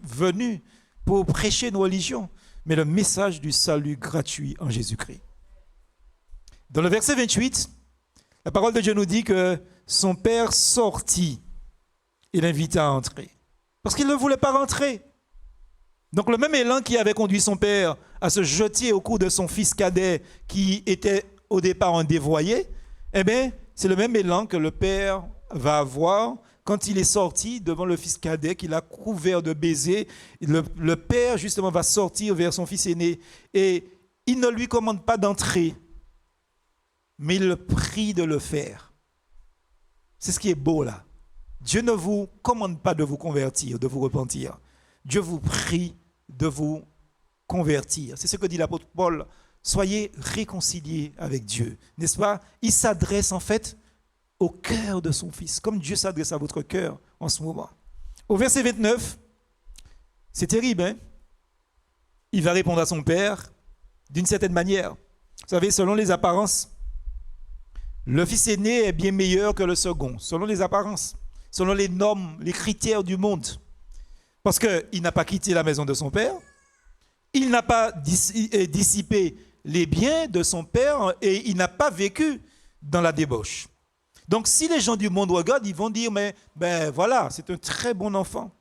Speaker 1: venu pour prêcher une religion, mais le message du salut gratuit en Jésus-Christ. Dans le verset 28, la parole de Dieu nous dit que son Père sortit et l'invita à entrer. Parce qu'il ne voulait pas rentrer. Donc le même élan qui avait conduit son Père à se jeter au cou de son fils cadet qui était au départ un dévoyé, eh bien, c'est le même élan que le Père va avoir quand il est sorti devant le fils cadet qu'il a couvert de baisers. Le Père, justement, va sortir vers son fils aîné et il ne lui commande pas d'entrer, mais il le prie de le faire. C'est ce qui est beau là. Dieu ne vous commande pas de vous convertir, de vous repentir. Dieu vous prie de vous convertir. C'est ce que dit l'apôtre Paul. Soyez réconciliés avec Dieu. N'est-ce pas? Il s'adresse en fait au cœur de son Fils, comme Dieu s'adresse à votre cœur en ce moment. Au verset 29, c'est terrible, hein? Il va répondre à son Père d'une certaine manière. Vous savez, selon les apparences, le fils aîné est bien meilleur que le second, selon les apparences, selon les normes, les critères du monde. Parce qu'il n'a pas quitté la maison de son père, il n'a pas dissipé les biens de son père et il n'a pas vécu dans la débauche. Donc si les gens du monde regardent, ils vont dire, mais ben voilà, c'est un très bon enfant.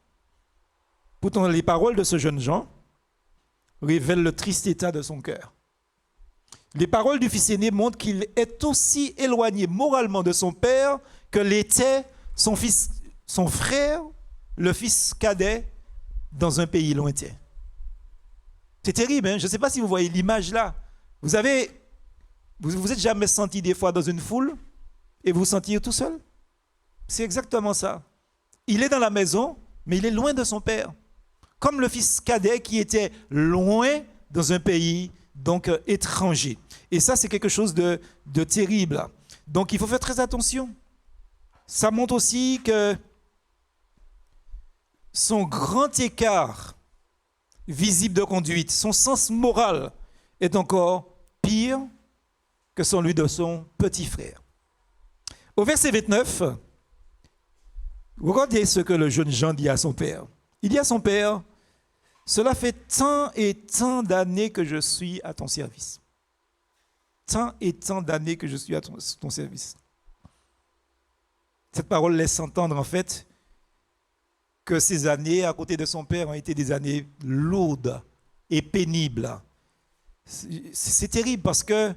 Speaker 1: Pourtant, les paroles de ce jeune Jean révèlent le triste état de son cœur. Les paroles du fils aîné montrent qu'il est aussi éloigné moralement de son père que l'était son frère, le fils cadet, dans un pays lointain. C'est terrible, hein? Je ne sais pas si vous voyez l'image là. Vous êtes jamais senti des fois dans une foule et vous sentir tout seul? C'est exactement ça. Il est dans la maison, mais il est loin de son père. Comme le fils cadet qui était loin dans un pays donc étranger. Et ça, c'est quelque chose de terrible. Donc, il faut faire très attention. Ça montre aussi que son grand écart visible de conduite, son sens moral est encore pire que celui de son petit frère. Au verset 29, regardez ce que le jeune Jean dit à son père. Il dit à son père, « Cela fait tant et tant d'années que je suis à ton service. » Tant et tant d'années que je suis à ton service. Cette parole laisse entendre en fait que ces années à côté de son père ont été des années lourdes et pénibles. C'est terrible parce que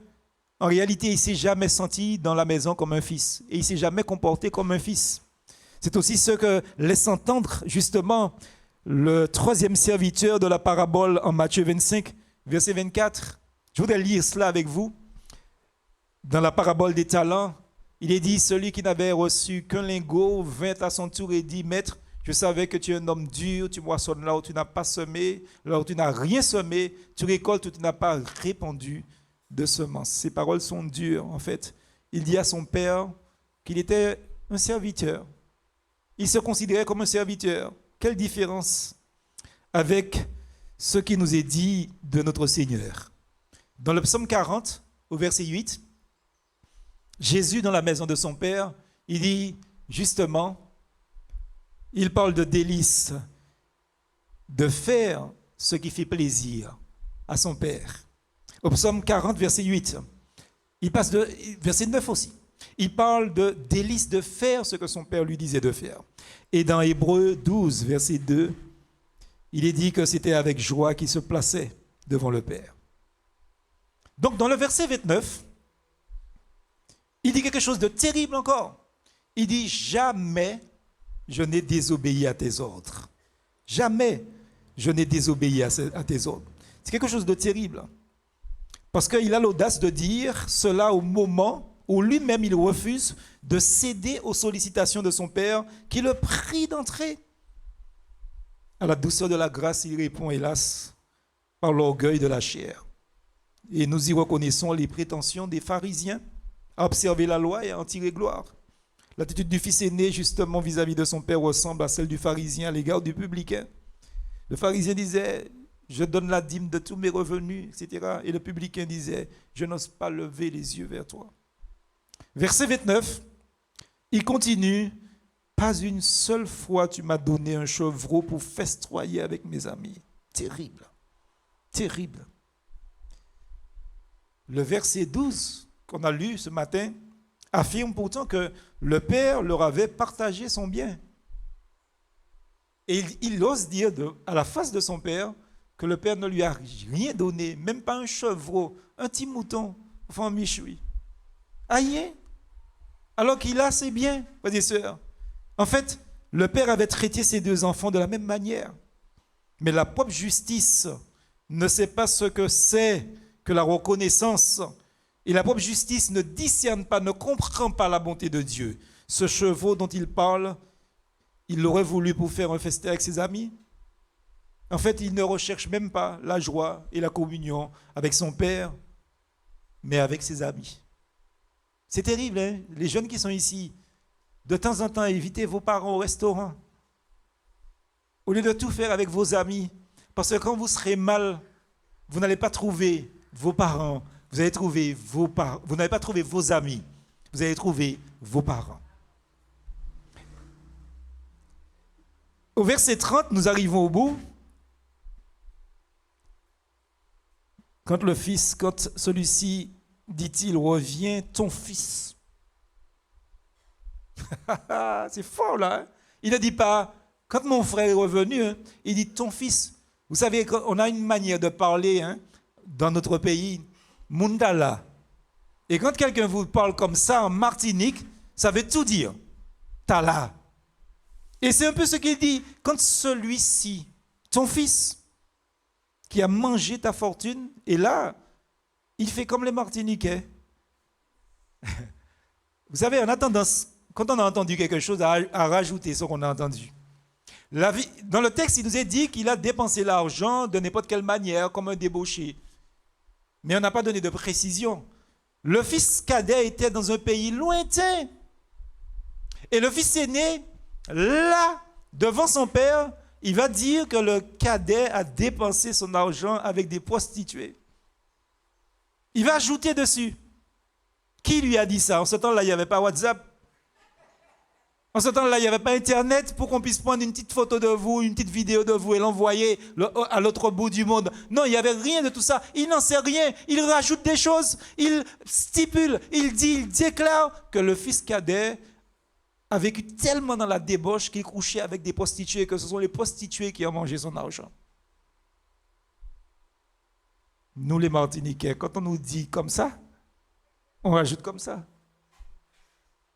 Speaker 1: en réalité, il ne s'est jamais senti dans la maison comme un fils et il ne s'est jamais comporté comme un fils. C'est aussi ce que laisse entendre justement le troisième serviteur de la parabole en Matthieu 25, verset 24. Je voudrais lire cela avec vous. Dans la parabole des talents, il est dit, celui qui n'avait reçu qu'un lingot vint à son tour et dit, Maître, je savais que tu es un homme dur, tu moissonnes là où tu n'as pas semé, là où tu n'as rien semé, tu récoltes où tu n'as pas répandu de semences. Ces paroles sont dures, en fait. Il dit à son père qu'il était un serviteur. Il se considérait comme un serviteur. Quelle différence avec ce qui nous est dit de notre Seigneur. Dans le psaume 40, au verset 8, Jésus, dans la maison de son Père, il dit justement, il parle de délices, de faire ce qui fait plaisir à son Père. Au psaume 40, verset 8, il passe de verset 9 aussi. Il parle de délices de faire ce que son Père lui disait de faire. Et dans Hébreux 12, verset 2, il est dit que c'était avec joie qu'il se plaçait devant le Père. Donc dans le verset 29, il dit quelque chose de terrible encore. Il dit, jamais je n'ai désobéi à tes ordres. Jamais je n'ai désobéi à tes ordres. C'est quelque chose de terrible. Parce qu'il a l'audace de dire cela au moment où lui-même il refuse de céder aux sollicitations de son Père qui le prie d'entrer. À la douceur de la grâce, il répond, hélas, par l'orgueil de la chair. Et nous y reconnaissons les prétentions des pharisiens à observer la loi et à en tirer gloire. L'attitude du fils aîné, justement, vis-à-vis de son père, ressemble à celle du pharisien à l'égard du publicain. Le pharisien disait, je donne la dîme de tous mes revenus, etc. Et le publicain disait, je n'ose pas lever les yeux vers toi. Verset 29, il continue, pas une seule fois tu m'as donné un chevreau pour festoyer avec mes amis. Terrible, terrible. Le verset 12 qu'on a lu ce matin affirme pourtant que le Père leur avait partagé son bien. Et il ose dire à la face de son Père que le Père ne lui a rien donné, même pas un chevreau, un petit mouton, enfin un michoui. Aïe, alors qu'il a ses biens, frères et sœurs. En fait, le Père avait traité ses deux enfants de la même manière. Mais la propre justice ne sait pas ce que c'est que la reconnaissance. Et la propre justice ne discerne pas, ne comprend pas la bonté de Dieu. Ce chevreau dont il parle, il l'aurait voulu pour faire un festin avec ses amis. En fait, il ne recherche même pas la joie et la communion avec son Père, mais avec ses amis. C'est terrible, hein? Les jeunes qui sont ici, de temps en temps, évitez vos parents au restaurant. Au lieu de tout faire avec vos amis, parce que quand vous serez mal, vous n'allez pas trouver vos parents, vous allez trouver vous n'allez pas trouver vos amis, vous allez trouver vos parents. Au verset 30, nous arrivons au bout. Quand celui-ci, dit-il, revient, ton fils. C'est fort là. Hein? Il ne dit pas, quand mon frère est revenu, hein, il dit ton fils. Vous savez, on a une manière de parler hein, dans notre pays, Mundala. Et quand quelqu'un vous parle comme ça en Martinique, ça veut tout dire. Tala. Et c'est un peu ce qu'il dit. Quand celui-ci, ton fils, qui a mangé ta fortune, et là, il fait comme les Martiniquais. Vous savez, on a tendance, quand on a entendu quelque chose, à rajouter ce qu'on a entendu. Dans le texte, il nous est dit qu'il a dépensé l'argent de n'importe quelle manière, comme un débauché. Mais on n'a pas donné de précision. Le fils cadet était dans un pays lointain. Et le fils aîné, là, devant son père, il va dire que le cadet a dépensé son argent avec des prostituées. Il va ajouter dessus. Qui lui a dit ça? En ce temps-là, il n'y avait pas WhatsApp. En ce temps-là, il n'y avait pas Internet pour qu'on puisse prendre une petite photo de vous, une petite vidéo de vous et l'envoyer à l'autre bout du monde. Non, il n'y avait rien de tout ça. Il n'en sait rien. Il rajoute des choses. Il stipule, il dit, il déclare que le fils cadet a vécu tellement dans la débauche qu'il couchait avec des prostituées, que ce sont les prostituées qui ont mangé son argent. Nous, les Martiniquais, quand on nous dit comme ça, on rajoute comme ça.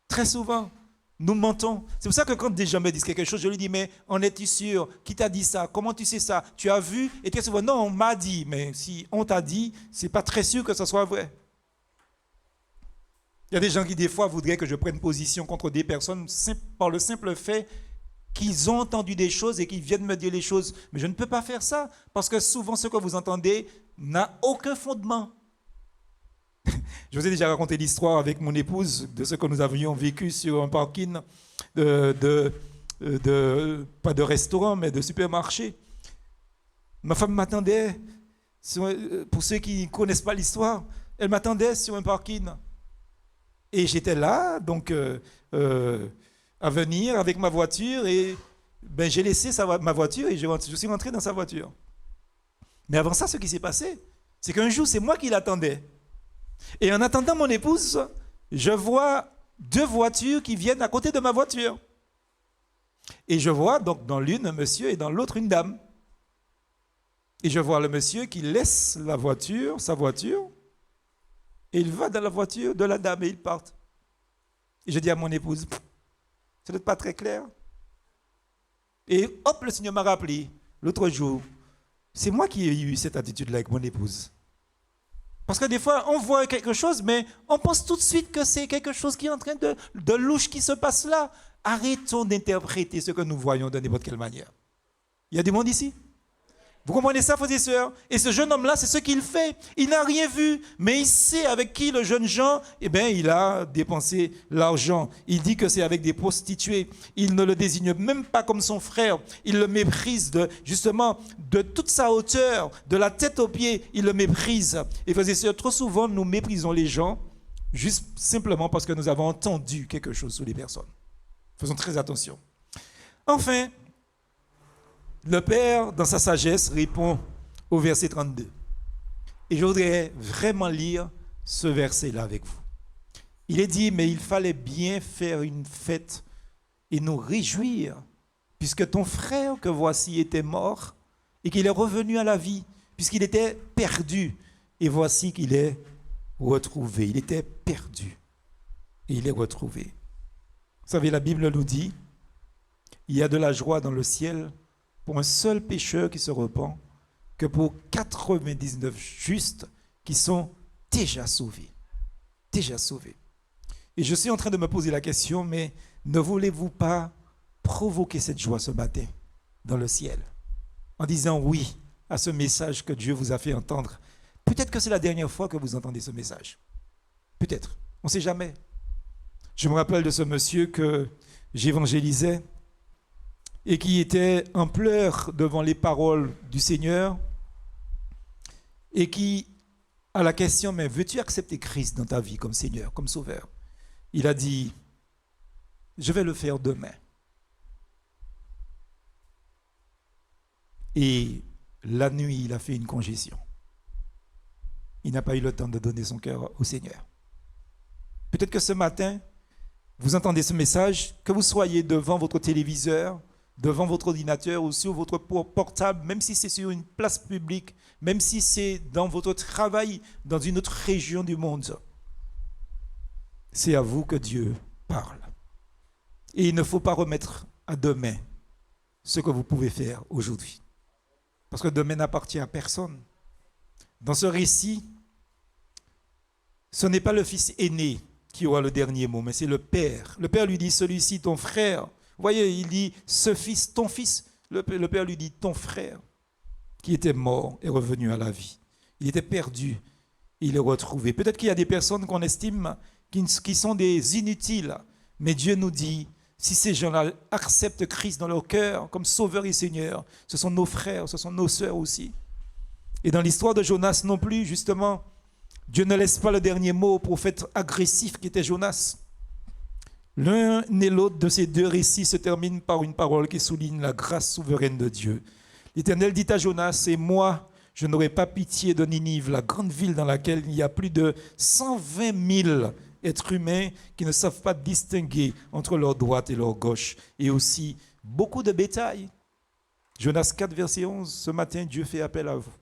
Speaker 1: Très souvent. Nous mentons. C'est pour ça que quand des gens me disent quelque chose, je lui dis, mais en es-tu sûr? Qui t'a dit ça? Comment tu sais ça? Tu as vu? Et très souvent, non, on m'a dit. Mais si on t'a dit, c'est pas très sûr que ce soit vrai. Il y a des gens qui, des fois, voudraient que je prenne position contre des personnes par le simple fait qu'ils ont entendu des choses et qu'ils viennent me dire les choses. Mais je ne peux pas faire ça, parce que souvent, ce que vous entendez n'a aucun fondement. Je vous ai déjà raconté l'histoire avec mon épouse de ce que nous avions vécu sur un parking pas de restaurant, mais de supermarché. Ma femme m'attendait, pour ceux qui ne connaissent pas l'histoire, elle m'attendait sur un parking. Et j'étais là, donc, à venir avec ma voiture, et j'ai laissé ma voiture et je suis rentré dans sa voiture. Mais avant ça, ce qui s'est passé, c'est qu'un jour, c'est moi qui l'attendais. Et en attendant mon épouse, je vois deux voitures qui viennent à côté de ma voiture. Et je vois donc dans l'une un monsieur et dans l'autre une dame. Et je vois le monsieur qui laisse sa voiture, et il va dans la voiture de la dame et ils partent. Et je dis à mon épouse, ce n'est pas très clair. Et hop, le Seigneur m'a rappelé l'autre jour, c'est moi qui ai eu cette attitude-là avec mon épouse. Parce que des fois, on voit quelque chose, mais on pense tout de suite que c'est quelque chose qui est en train de louche qui se passe là. Arrêtons d'interpréter ce que nous voyons de n'importe quelle manière. Il y a du monde ici? Vous comprenez ça, frères et sœurs? Et ce jeune homme-là, c'est ce qu'il fait. Il n'a rien vu, mais il sait avec qui le jeune Jean, il a dépensé l'argent. Il dit que c'est avec des prostituées. Il ne le désigne même pas comme son frère. Il le méprise justement de toute sa hauteur, de la tête aux pieds. Il le méprise. Et frères et sœurs, trop souvent, nous méprisons les gens juste simplement parce que nous avons entendu quelque chose sur les personnes. Faisons très attention. Enfin, le Père, dans sa sagesse, répond au verset 32. Et je voudrais vraiment lire ce verset-là avec vous. Il est dit, mais il fallait bien faire une fête et nous réjouir, puisque ton frère que voici était mort et qu'il est revenu à la vie, puisqu'il était perdu. Et voici qu'il est retrouvé. Il était perdu et il est retrouvé. Vous savez, la Bible nous dit, il y a de la joie dans le ciel pour un seul pécheur qui se repent, que pour 99 justes qui sont déjà sauvés. Déjà sauvés. Et je suis en train de me poser la question, mais ne voulez-vous pas provoquer cette joie ce matin dans le ciel, en disant oui à ce message que Dieu vous a fait entendre? Peut-être que c'est la dernière fois que vous entendez ce message. Peut-être. On ne sait jamais. Je me rappelle de ce monsieur que j'évangélisais, et qui était en pleurs devant les paroles du Seigneur, et qui, à la question, mais veux-tu accepter Christ dans ta vie comme Seigneur, comme Sauveur? Il a dit, je vais le faire demain. Et la nuit, il a fait une congestion. Il n'a pas eu le temps de donner son cœur au Seigneur. Peut-être que ce matin, vous entendez ce message, que vous soyez devant votre téléviseur, devant votre ordinateur ou sur votre portable, même si c'est sur une place publique, même si c'est dans votre travail, dans une autre région du monde. C'est à vous que Dieu parle. Et il ne faut pas remettre à demain ce que vous pouvez faire aujourd'hui. Parce que demain n'appartient à personne. Dans ce récit, ce n'est pas le fils aîné qui aura le dernier mot, mais c'est le père. Le père lui dit, celui-ci, ton frère. Vous voyez, il dit, ce fils, ton fils. Le père lui dit, ton frère, qui était mort, est revenu à la vie. Il était perdu, il est retrouvé. Peut-être qu'il y a des personnes qu'on estime qui sont des inutiles, mais Dieu nous dit, si ces gens-là acceptent Christ dans leur cœur comme Sauveur et Seigneur, ce sont nos frères, ce sont nos sœurs aussi. Et dans l'histoire de Jonas non plus, justement, Dieu ne laisse pas le dernier mot au prophète agressif qui était Jonas. L'un et l'autre de ces deux récits se terminent par une parole qui souligne la grâce souveraine de Dieu. L'Éternel dit à Jonas, et moi, je n'aurai pas pitié de Ninive, la grande ville dans laquelle il y a plus de 120 000 êtres humains qui ne savent pas distinguer entre leur droite et leur gauche, et aussi beaucoup de bétail. Jonas 4, verset 11, ce matin, Dieu fait appel à vous.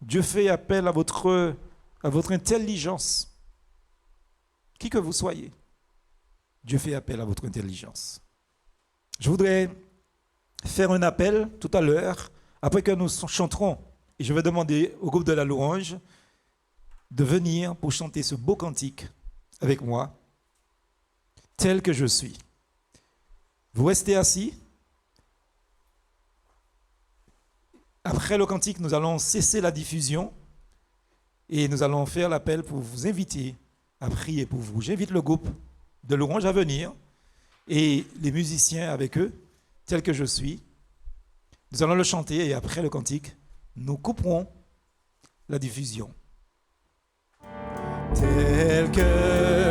Speaker 1: Dieu fait appel à votre intelligence. Qui que vous soyez, Dieu fait appel à votre intelligence. Je voudrais faire un appel tout à l'heure, après que nous chanterons, et je vais demander au groupe de la louange de venir pour chanter ce beau cantique avec moi, tel que je suis. Vous restez assis. Après le cantique, nous allons cesser la diffusion et nous allons faire l'appel pour vous inviter à prier pour vous. J'invite le groupe de louange à venir et les musiciens avec eux, tel que je suis. Nous allons le chanter et après le cantique, nous couperons la diffusion. Tel que